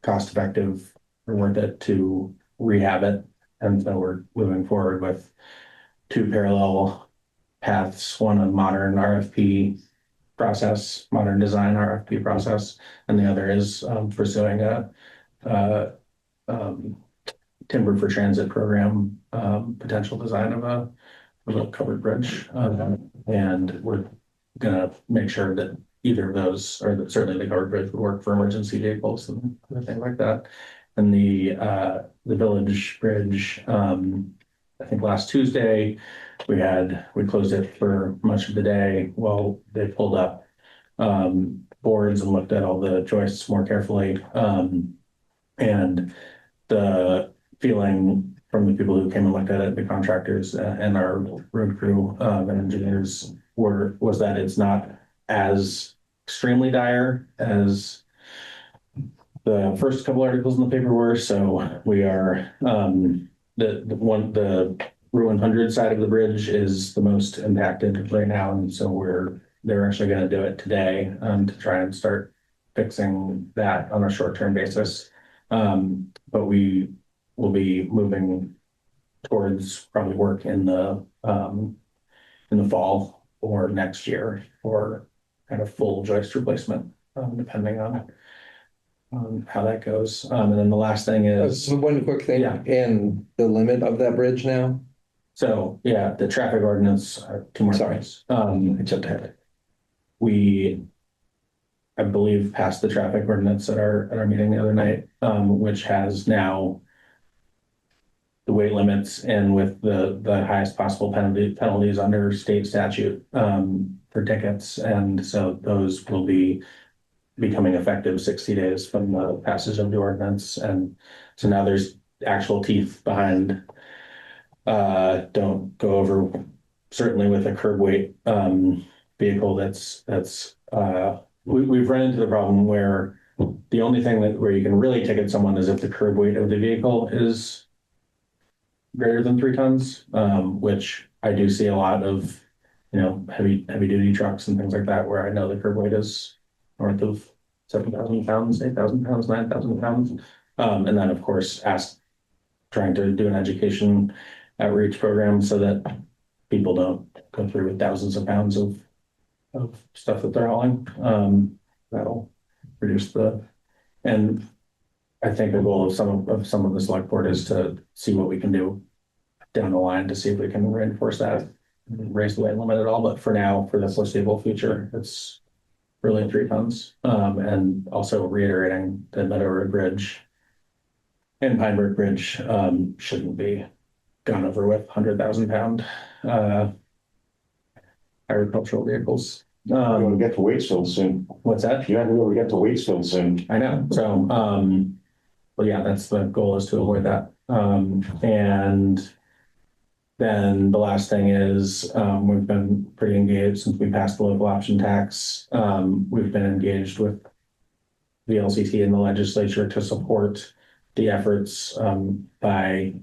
cost effective or worth it to rehab it. And so we're moving forward with 2 parallel paths, one a modern design RFP process, and the other is pursuing a timber for transit program, potential design of a covered bridge. And we're gonna make sure that either of those, or that certainly the covered bridge would work for emergency vehicles and everything like that. And the village bridge, I think last Tuesday, we closed it for much of the day while they pulled up boards and looked at all the joists more carefully. And the feeling from the people who came and looked at it, the contractors and our road crew and engineers, was that it's not as extremely dire as the first couple articles in the paper were. So we are the Route 100 side of the bridge is the most impacted right now, and so they're actually going to do it today to try and start fixing that on a short-term basis. But we will be moving towards probably work in the fall or next year for kind of full joist replacement, depending on how that goes. And then the last thing is One quick thing. Yeah. And the limit of that bridge now? So, the traffic ordinance, 2 more Sorry. things. I jumped ahead. We, I believe, passed the traffic ordinance at our meeting the other night, which has now the weight limits and with the highest possible penalties under state statute for tickets. And so those will be becoming effective 60 days from the passage of the ordinance. And so now there's actual teeth behind don't go over, certainly with a curb weight vehicle we've run into the problem where the only thing where you can really ticket someone is if the curb weight of the vehicle is greater than 3 tons, which I do see a lot of, heavy duty trucks and things like that, where I know the curb weight is north of 7,000 pounds, 8,000 pounds, 9,000 pounds. And then of course, ask trying to do an education outreach program so that people don't go through with thousands of pounds of stuff that they're hauling. That'll reduce and I think the goal of some of the select board is to see what we can do down the line to see if we can reinforce that, raise the weight limit at all. But for now, for the foreseeable future, it's really 3 tons. And also reiterating that Meadow Road Bridge and Pinebrook Bridge shouldn't be gone over with 100,000-pound agricultural vehicles. You're gonna get to Waitsfield soon. What's that? You have to really get to Waitsfield soon. I know. So, but yeah, that's the goal, is to avoid that. And then the last thing is, we've been pretty engaged since we passed the local option tax. We've been engaged with the LCT and the legislature to support the efforts by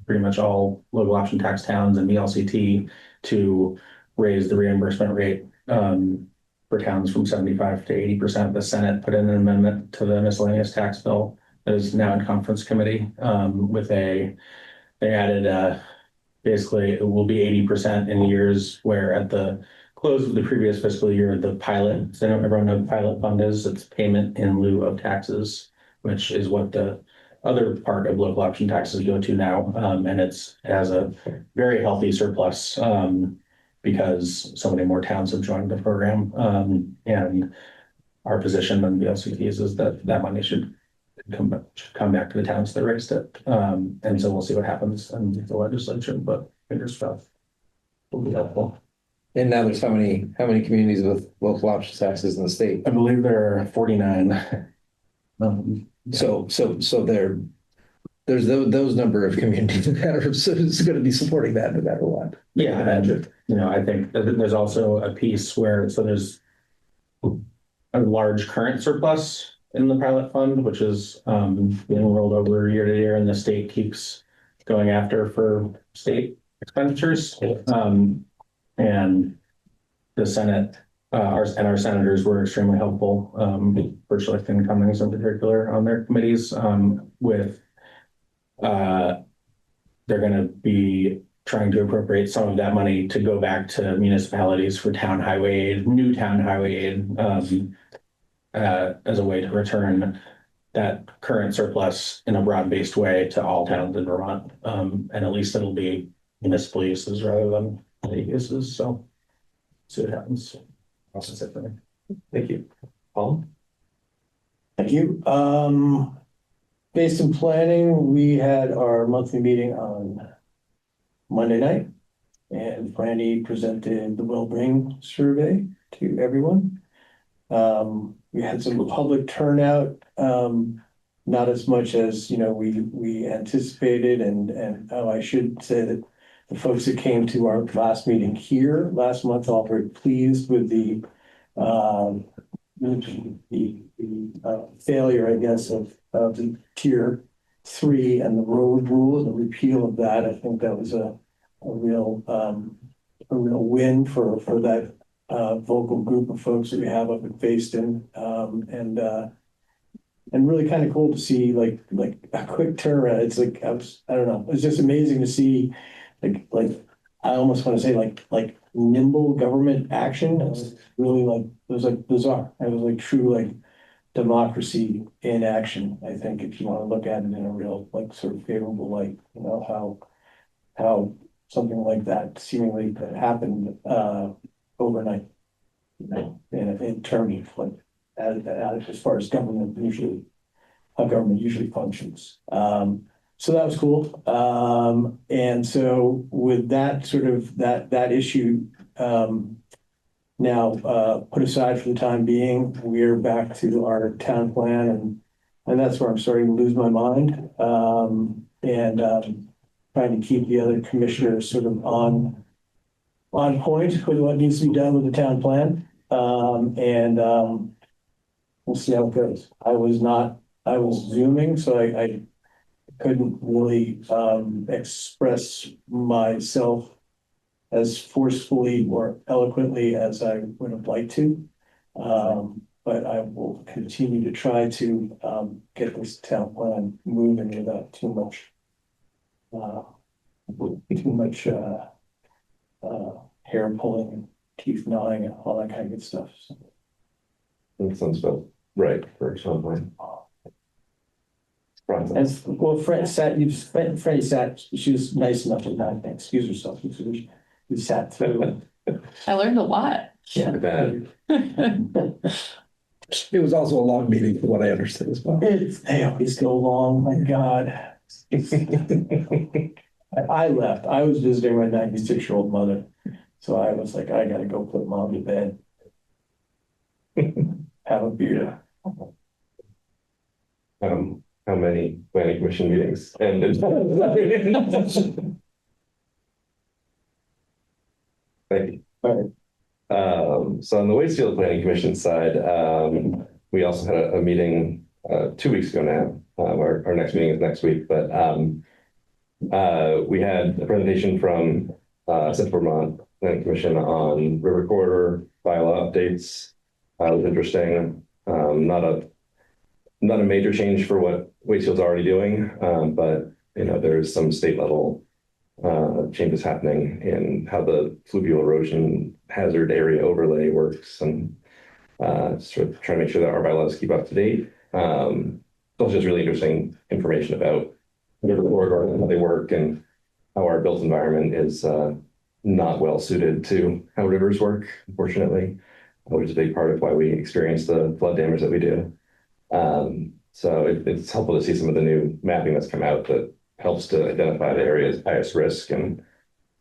pretty much all local option tax towns and the LCT to raise the reimbursement rate for towns from 75 to 80%. The Senate put in an amendment to the miscellaneous tax bill that is now in conference committee they added basically it will be 80% in years where at the close of the previous fiscal year, the pilot, so everyone knows what the pilot fund is, it's payment in lieu of taxes, which is what the other part of local option taxes go to now. And it has a very healthy surplus because so many more towns have joined the program. And our position on the LCTs is that money should come back to the towns that raised it. And so we'll see what happens in the legislature, but fingers crossed will be helpful. And now there's how many communities with local option taxes in the state? I believe there are 49. So there's those number of communities that are going to be supporting that no matter what. Yeah, and, I think there's also a piece where, so there's a large current surplus in the pilot fund, which is being rolled over year to year, and the state keeps going after for state expenditures. And the Senate our senators were extremely helpful, for Schlichten and Cummings in particular, on their committees with they're going to be trying to appropriate some of that money to go back to municipalities for town highway aid, new town highway aid, as a way to return that current surplus in a broad-based way to all towns in Vermont. And at least it'll be municipal uses rather than state uses. So see what happens. That's it for me. Thank you. Paul? Thank you. Based in planning, we had our monthly meeting on Monday night, and Franny presented the well-being survey to everyone. We had some public turnout, not as much as we anticipated, and I should say that the folks that came to our last meeting here last month all very pleased with the failure, I guess, of the tier 3 and the road rule and the repeal of that. I think that was a real win for that vocal group of folks that we have up in Facein, and really kind of cool to see like a quick turnaround. It's like I don't know. It's just amazing to see like I almost want to say like nimble government action. It was really it was like bizarre. It was like true democracy in action. I think if you want to look at it in a real sort of favorable light, how something like that seemingly happened overnight, in terms of as far as how government usually functions. So that was cool. And so with that sort of that issue now put aside for the time being, we're back to our town plan, and that's where I'm starting to lose my mind, and trying to keep the other commissioners sort of on point with what needs to be done with the town plan. And we'll see how it goes. I was Zooming, so I couldn't really express myself as forcefully or eloquently as I would have liked to. but I will continue to try to get this town plan moving without too much hair pulling, teeth gnawing, and all that kind of good stuff. So, That sounds about right for some point. and well, Freddie sat, she was nice enough to not excuse herself. We sat through. I learned a lot. Yeah. Bad. It was also a long meeting from what I understood as well. They always go long, my God. I left. I was visiting my 96-year-old mother. So I was like, I gotta go put mom to bed. Have a beer. How many planning commission meetings ended? Thank you. All right. So on the Waitsfield Planning Commission side, we also had a meeting 2 weeks ago now. Our next meeting is next week, but we had a presentation from Central Vermont Planning Commission on River Corridor bylaw updates. It was interesting. Not a major change for what Waitsfield's already doing, but there's some state level changes happening in how the fluvial erosion hazard area overlay works, and sort of trying to make sure that our bylaws keep up to date. It's also just really interesting information about river corridor and how they work and how our built environment is not well suited to how rivers work, unfortunately, which is a big part of why we experience the flood damage that we do. So it's helpful to see some of the new mapping that's come out that helps to identify the areas of highest risk and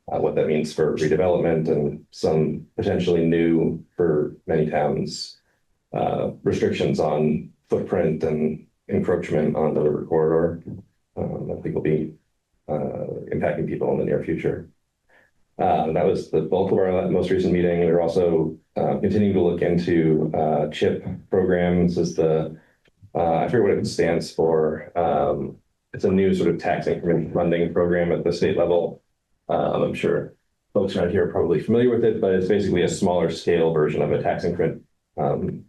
what that means for redevelopment and some potentially new, for many towns, restrictions on footprint and encroachment on the river corridor. I think will be impacting people in the near future. That was the bulk of our most recent meeting. We were also continuing to look into CHIP programs. Is the I forget what it stands for. It's a new sort of tax increment funding program at the state level. I'm sure folks around here are probably familiar with it, but it's basically a smaller scale version of a tax increment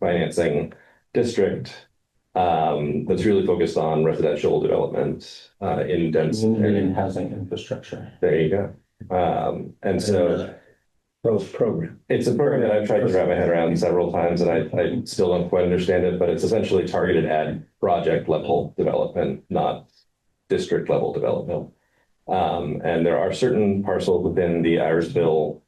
financing district that's really focused on residential development in dense In housing infrastructure. There you go. And so Program. it's a program that I've tried to wrap my head around several times, and I still don't quite understand it, but it's essentially targeted at project level development, not district level development. And there are certain parcels within the Irisville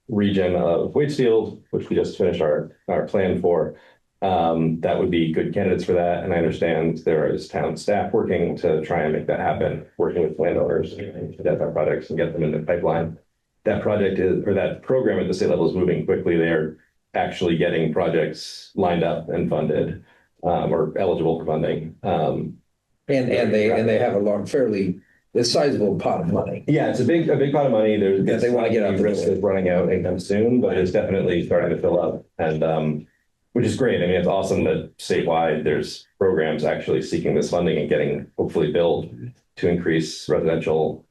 region of Waitsfield, which we just finished our plan for, that would be good candidates for that. And I understand there is town staff working to try and make that happen, working with landowners to identify projects and get them in the pipeline. That project is, or that program at the state level is moving quickly. They're actually getting projects lined up and funded or eligible for funding. And they have a fairly sizable pot of money. Yeah, it's a big pot of money. There's they want to get out the risk of running out anytime soon, but it's definitely starting to fill up, and which is great. I mean, it's awesome that statewide there's programs actually seeking this funding and getting hopefully built to increase residential,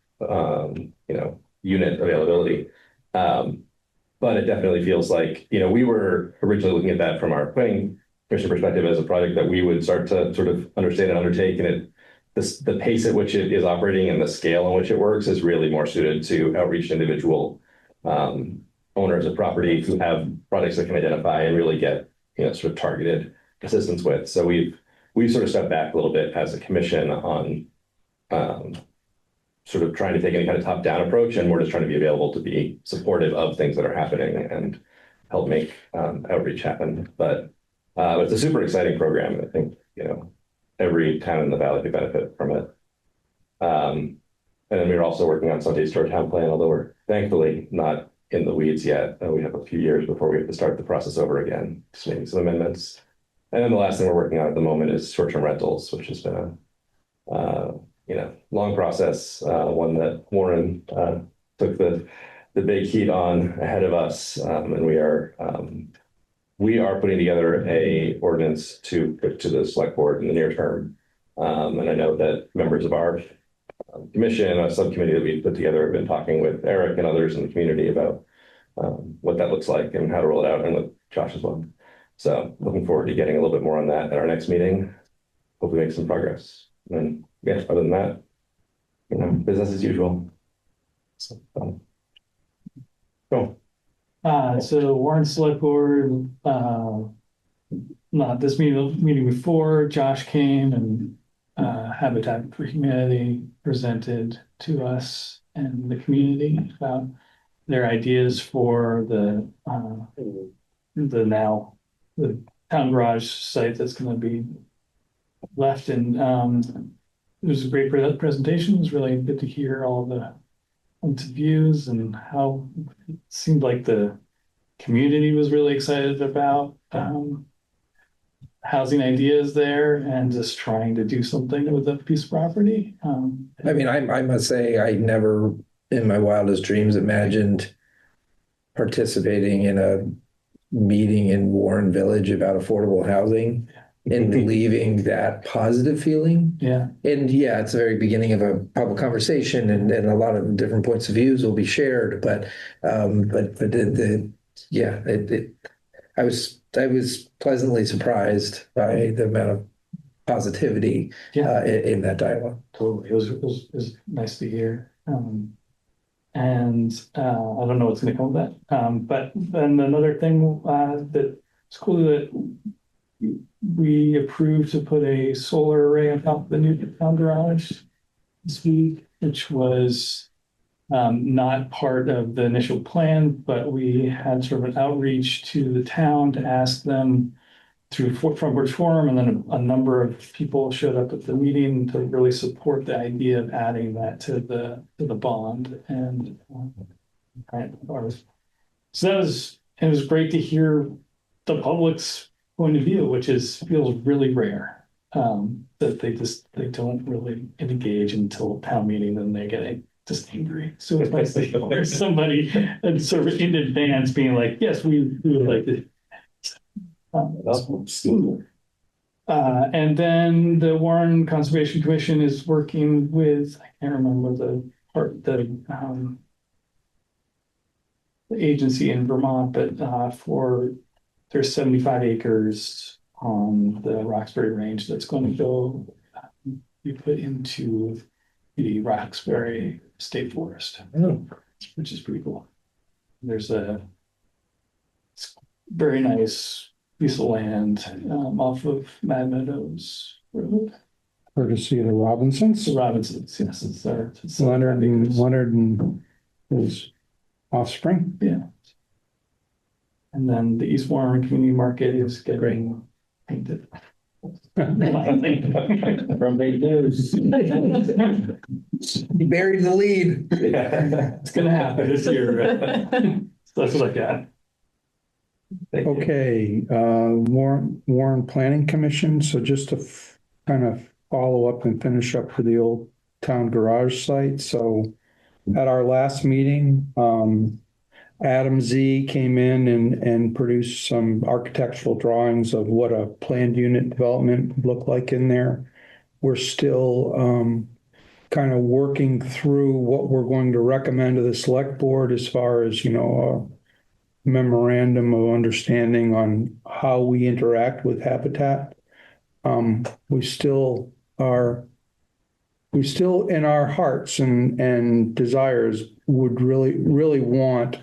unit availability. But it definitely feels like, we were originally looking at that from our planning commission perspective as a project that we would start to sort of understand and undertake. And the pace at which it is operating and the scale in which it works is really more suited to outreach individual owners of property who have projects that can identify and really get, sort of targeted assistance with. So we've sort of stepped back a little bit as a commission on sort of trying to take any kind of top-down approach, and we're just trying to be available to be supportive of things that are happening and help make outreach happen. But it's a super exciting program, and I think every town in the valley could benefit from it. And then we're also working on Sunday's town plan, although we're thankfully not in the weeds yet. We have a few years before we have to start the process over again, just making some amendments. And then the last thing we're working on at the moment is short-term rentals, which has been a long process, one that Warren took the big heat on ahead of us, and we are putting together a ordinance to put to the select board in the near term. And I know that members of our commission, a subcommittee that we put together, have been talking with Eric and others in the community about what that looks like and how to roll it out, and with Josh as well. So looking forward to getting a little bit more on that at our next meeting. Hopefully make some progress. And yeah, other than that, business as usual. So, cool. So Warren Select Board, not this meeting before, Josh came and Habitat for Humanity presented to us and the community about their ideas for the town garage site that's going to be left. And it was a great presentation. It was really good to hear all the views and how it seemed like the community was really excited about housing ideas there and just trying to do something with a piece of property. I mean, I must say, I never in my wildest dreams imagined participating in a meeting in Warren Village about affordable housing and leaving that positive feeling. Yeah. And yeah, it's the very beginning of a public conversation and a lot of different points of views will be shared. I was pleasantly surprised by the amount of positivity in that dialogue. Totally. It was nice to hear. And I don't know what's going to come of that. But then another thing that's cool that we approved to put a solar array on top of the new town garage this week, which was not part of the initial plan, but we had sort of an outreach to the town to ask them through Front Porch Forum, and then a number of people showed up at the meeting to really support the idea of adding that to the bond. And so it was great to hear the public's point of view, which feels really rare. That they don't really engage until town meeting, and they get just angry. So it's nice to hear somebody and sort of in advance being like, yes, we would like to. And then the Warren Conservation Commission is working with, I can't remember the agency in Vermont, but for there's 75 acres on the Roxbury Range that's going to go be put into the Roxbury State Forest, which is pretty cool. There's a very nice piece of land off of Mad Meadows Road. Courtesy of the Robinsons. The Robinsons, yes, it's Leonard and his offspring. Yeah. And then the East Warren Community Market is getting painted. From Bay News. He buried the lead. It's gonna happen this year. So that's what I got. Okay, Warren Planning Commission. So just to kind of follow up and finish up for the old town garage site. So at our last meeting, Adam Z came in and produced some architectural drawings of what a planned unit development would look like in there. We're still kind of working through what we're going to recommend to the select board as far as, a memorandum of understanding on how we interact with Habitat. We still in our hearts and desires would really want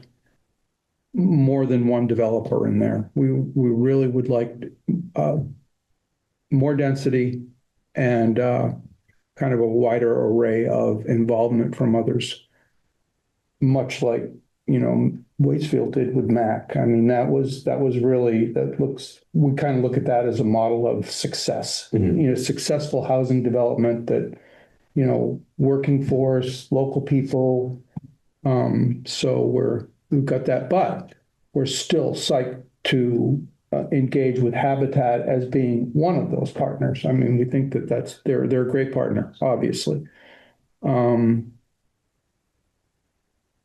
more than one developer in there. We really would like more density and kind of a wider array of involvement from others, much like Waitsfield did with Mac. I mean, we kind of look at that as a model of success. Successful housing development that working force, local people. So we've got that, but we're still psyched to engage with Habitat as being one of those partners. I mean, we think that they're a great partner, obviously.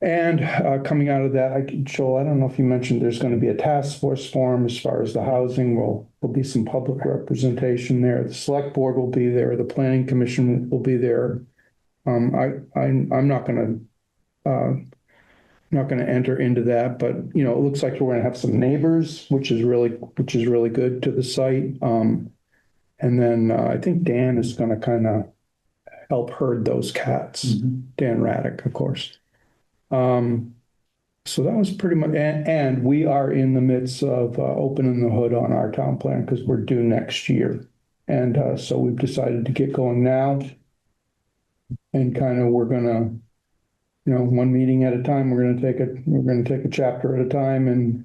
And coming out of that, Joel, I don't know if you mentioned there's going to be a task force form as far as the housing. There'll be some public representation there. The select board will be there. The planning commission will be there. I'm not going to not gonna enter into that, but, you know, it looks like we're gonna have some neighbors, which is really good to the site. And then, I think Dan is gonna kind of help herd those cats. Dan Raddick, of course. So that was pretty much, and we are in the midst of opening the hood on our town plan because we're due next year. And so we've decided to get going now. And kind of, we're gonna, you know, one meeting at a time, we're gonna take a chapter at a time and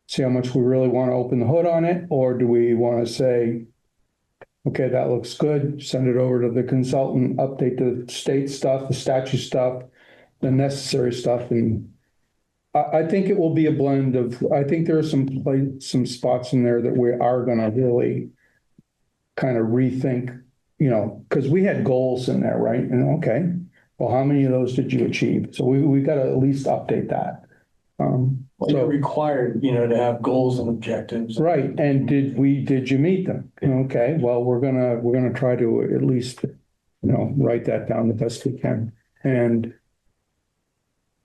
see how much we really want to open the hood on it, or do we want to say, okay, that looks good, send it over to the consultant, update the state stuff, the statute stuff, the necessary stuff, and I think it will be a blend of, I think there are some spots in there that we are gonna really kind of rethink, you know, because we had goals in there, right? And okay, well, how many of those did you achieve? So we got to at least update that. Well, you're So, required, you know, to have goals and objectives. right, and did you meet them? Okay, well, we're gonna try to at least, you know, write that down the best we can. And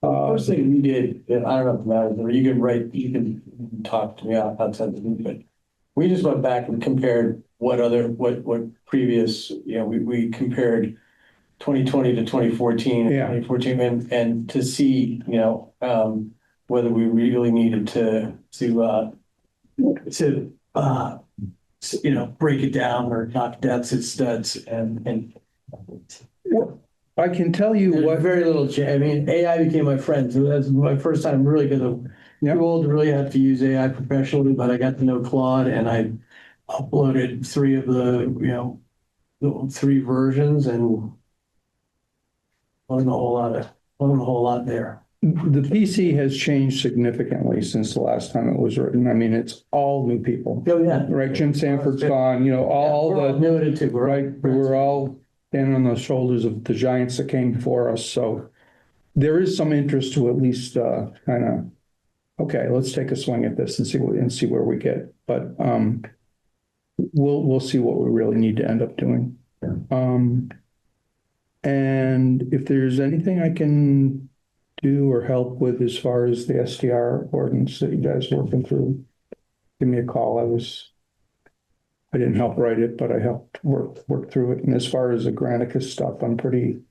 First thing we did, and I don't know if it matters, or you can talk to me outside the loop, but we just went back and compared what previous, you know, we compared 2020 to 2014 and Yeah. 2014 and to see, you know, whether we really needed to you know, break it down or knock down its studs and I can tell you there's what, very little I mean, AI became my friend. So that's my first time really, because I'm Yep. too old to really have to use AI professionally, but I got to know Claude and I uploaded 3 of the, you know, the 3 versions and wasn't a whole lot there. the PC has changed significantly since the last time it was written. I mean, it's all new people, Oh, yeah. right? Jim Sanford's gone, you know, all We're the, new at it too. right, we're all standing on the shoulders of the giants that came before us. So there is some interest to at least kind of, okay, let's take a swing at this and see where we get. But we'll see what we really need to end up doing. And if there's anything I can do or help with as far as the STR ordinance that you guys are working through, give me a call. I didn't help write it, but I helped work through it. And as far as the Granicus stuff, I'm pretty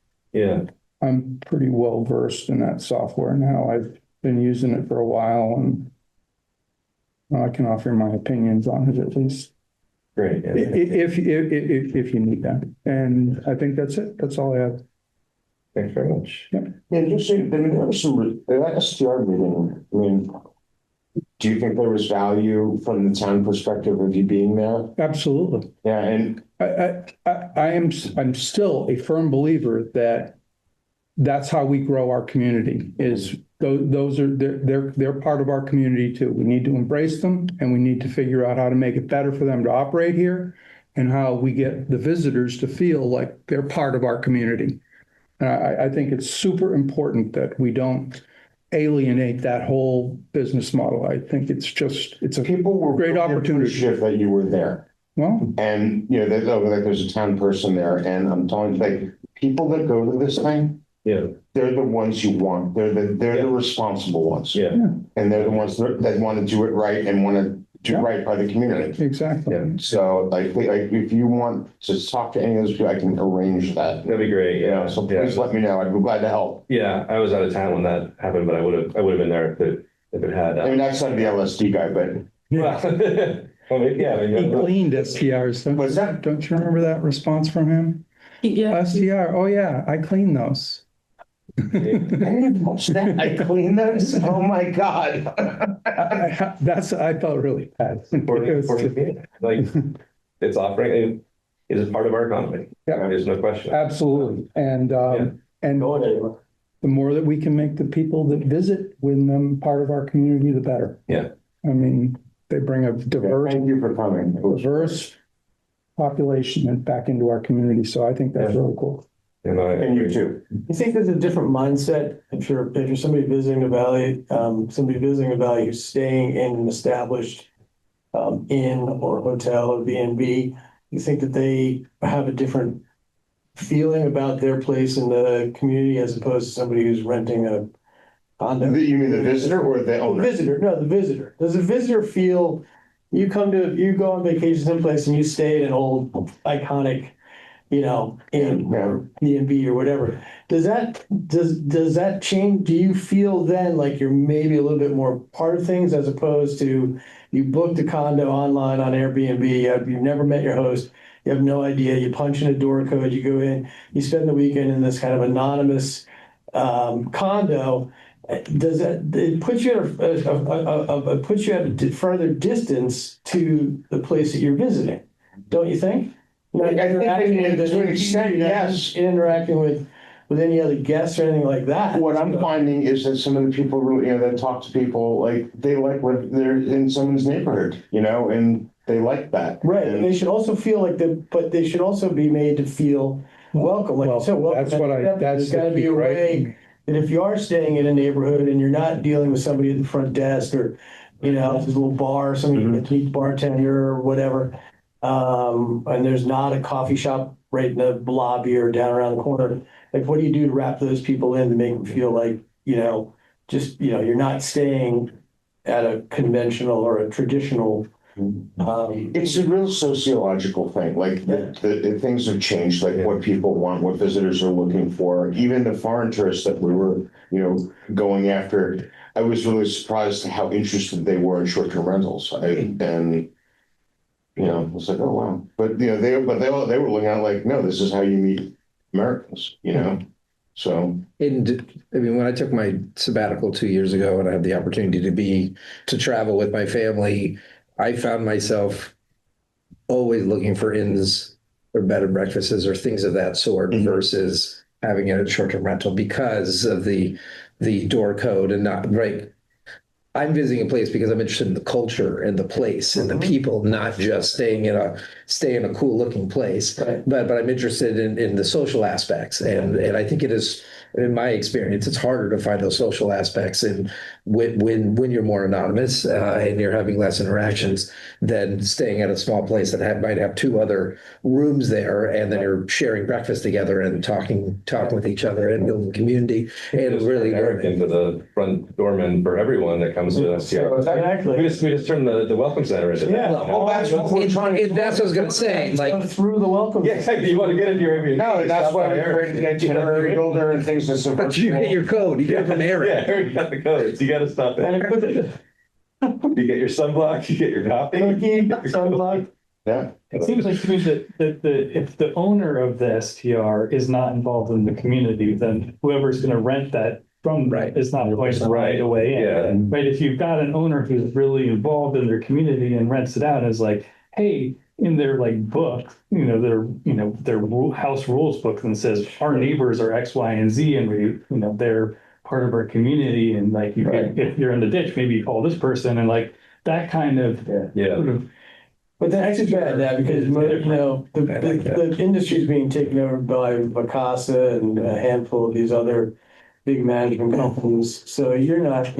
well versed in that software now. I've been using it for a while and I can offer my opinions on it at least. Great. Yeah. If you need that. And I think that's it. That's all I have. Thanks very much. Yeah, just say, I mean, there was that STR meeting, I mean, do you think there was value from the town perspective of you being there? Absolutely. Yeah, and I'm still a firm believer that that's how we grow our community is they're part of our community too. We need to embrace them and we need to figure out how to make it better for them to operate here and how we get the visitors to feel like they're part of our community. I think it's super important that we don't alienate that whole business model. I think it's a people were great really opportunity. appreciative that you were there. Well, And, you know, there's a town person there, and I'm telling you, like, people that go to this thing, Yeah. they're the ones you want. They're the responsible ones. Yeah. And they're the ones that want to do it right and want to do right by the community. exactly. Yeah. So like if you want to talk to any of those people, I can arrange that. That'd be great. Yeah. So please let me know. I'd be glad to help. Yeah. I was out of town when that happened, but I would have been there if it had. I mean, that's not the LSD guy, but Well, yeah. He cleaned STRs. was that? Don't you remember that response from him? Yeah. STR, oh yeah, I cleaned those. I didn't watch that. I cleaned those. Oh my God. I felt really bad. Like it's offering, it is part of our economy. Yeah. There's no question. Absolutely. And Going anywhere. the more that we can make the people that visit with them part of our community, the better. Yeah. I mean, they bring a Thank you for coming. diverse population back into our community. So I think that's really cool. And you too. You think there's a different mindset if you're somebody visiting the valley, who's staying in an established inn or hotel or B&B? You think that they have a different feeling about their place in the community as opposed to somebody who's renting condo? You mean the visitor or the The owner? visitor, no, the visitor. Does the visitor feel, you go on vacation someplace and you stay in an old iconic, inn or B&B or whatever. Does that change? Do you feel then like you're maybe a little bit more part of things as opposed to you booked a condo online on Airbnb, you've never met your host, you have no idea, you punch in a door code, you go in, you spend the weekend in this kind of anonymous condo. Does that, it puts you at a further distance to the place that you're visiting, don't you think? I think to an extent, yes. Interacting with any other guests or anything like that. What I'm finding is that some of the people really, that talk to people, like, they like what they're in someone's neighborhood, and they like that. Right, And and they should also feel like but they should also be made to feel welcome, like you said, welcome. There's gotta be a way that if you are staying in a neighborhood and you're not dealing with somebody at the front desk or, there's a little bar, somebody you get to meet the bartender or whatever. And there's not a coffee shop right in the lobby or down around the corner. Like, what do you do to wrap those people in to make them feel like, you're not staying at a conventional or a traditional. it's a real sociological thing, like the things have changed, like what people want, what visitors are looking for, even the foreign tourists that we were, going after. I was really surprised how interested they were in short-term rentals. And it's like, oh, wow. But, they were looking at it like, no, this is how you meet Americans, so. And I mean, when I took my sabbatical 2 years ago and I had the opportunity to travel with my family, I found myself always looking for inns or bed and breakfasts or things of that sort versus having it at short-term rental because of the door code and not right. I'm visiting a place because I'm interested in the culture and the place and the people, not just stay in a cool looking place. Right. But I'm interested in the social aspects. And I think it is, in my experience, it's harder to find those social aspects and when you're more anonymous and you're having less interactions than staying at a small place that might have two other rooms there and then you're sharing breakfast together and talking with each other and building community and really learning. Into the front doorman for everyone that comes to us here. Exactly. We just turned the welcome center into that. Yeah. Well, that's what we're trying to do. That's what I was going to say. Go Like, through the welcome. Yeah, exactly. You want to get into your Airbnb. No, that's stop why by we Eric. created the itinerary builder and things that's so. but you get your code. You get it from Eric. Yeah, Eric got the codes. You got to stop And it. it puts it, You get your sunblock, you get your coffee. cookie, sunblock. Yeah. It seems like to me that if the owner of the STR is not involved in the community, then whoever's going to rent that from Right. is not going to right away. Yeah. Right. If you've got an owner who's really involved in their community and rents it out and is like, hey, in their book, their house rules book and says our neighbors are X, Y, and Z, and we, they're part of our community, and if you're in the ditch, maybe you call this person, and that kind of Yeah. sort of. But then I should add that because, the industry's being taken over by Vacasa and a handful of these other big management companies. So you're not,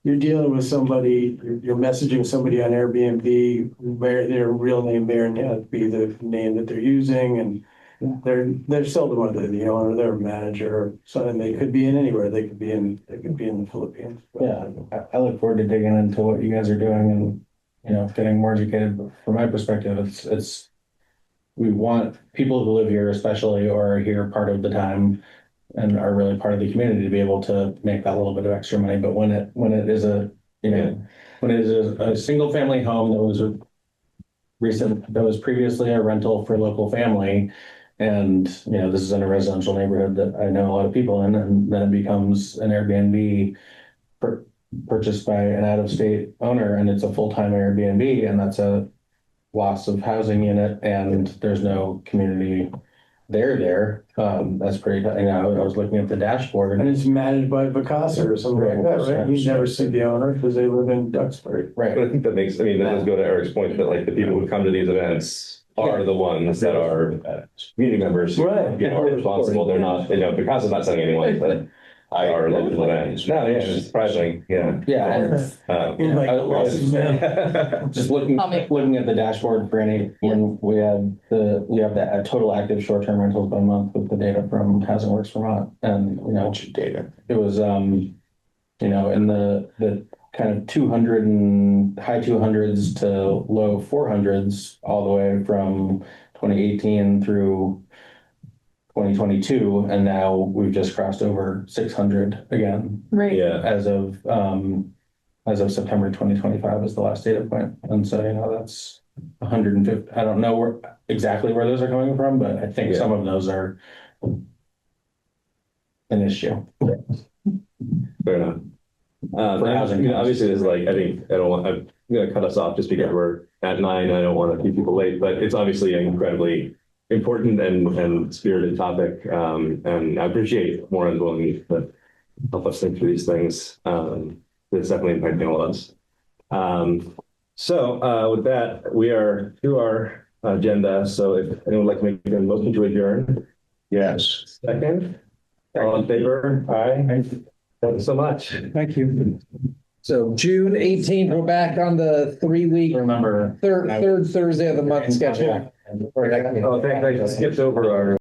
you're dealing with somebody, you're messaging somebody on Airbnb, their real name may or not be the name that they're using, and they're seldom are the owner, they're a manager or something. They could be in anywhere. They could be in the Philippines. Yeah, I look forward to digging into what you guys are doing and, getting more educated. But from my perspective, it's we want people who live here especially or are here part of the time and are really part of the community to be able to make that little bit of extra money. But when it is a single family home that was previously a rental for local family, and this is in a residential neighborhood that I know a lot of people in, and then it becomes an Airbnb purchased by an out-of-state owner, and it's a full-time Airbnb, and that's a loss of housing unit, and there's no community there. That's pretty. I was looking at the dashboard, And it's managed by Vacasa or something like that, right? You never see the owner because they live in Duxbury. right? But I think that does go to Eric's point that the people who come to these events are the ones that are community members who Right. are responsible. They're not, Picasso's not sending anyone, but our local events. No, yeah, it's surprising. Yeah. Yeah. You're like, Just looking at the dashboard for when we have the total active short-term rentals by month with the data from Housing Works Vermont, and Data. it was in the kind of 200 and high 200s to low 400s, all the way from 2018 through 2022, and now we've just crossed over 600 again Right. Yeah, as of September 2025 is the last data point. And so, that's 150. I don't know exactly where those are coming from, but I think Yeah. some of those are an issue. fair enough. For housing costs. Obviously, there's I'm gonna cut us off just because we're at 9 and I don't want to keep people late, but it's obviously an incredibly important and spirited topic. And I appreciate Warren's willingness to help us think through these things. It's definitely impacting all of us. So with that, we are through our agenda. So if anyone would like to make a motion to adjourn, Yes. second, all in favor? Aye. Thank you so much. Thank you. So June 18th, we're back on the 3-week, Remember. third Thursday of the month schedule. Oh, thanks. I skipped over our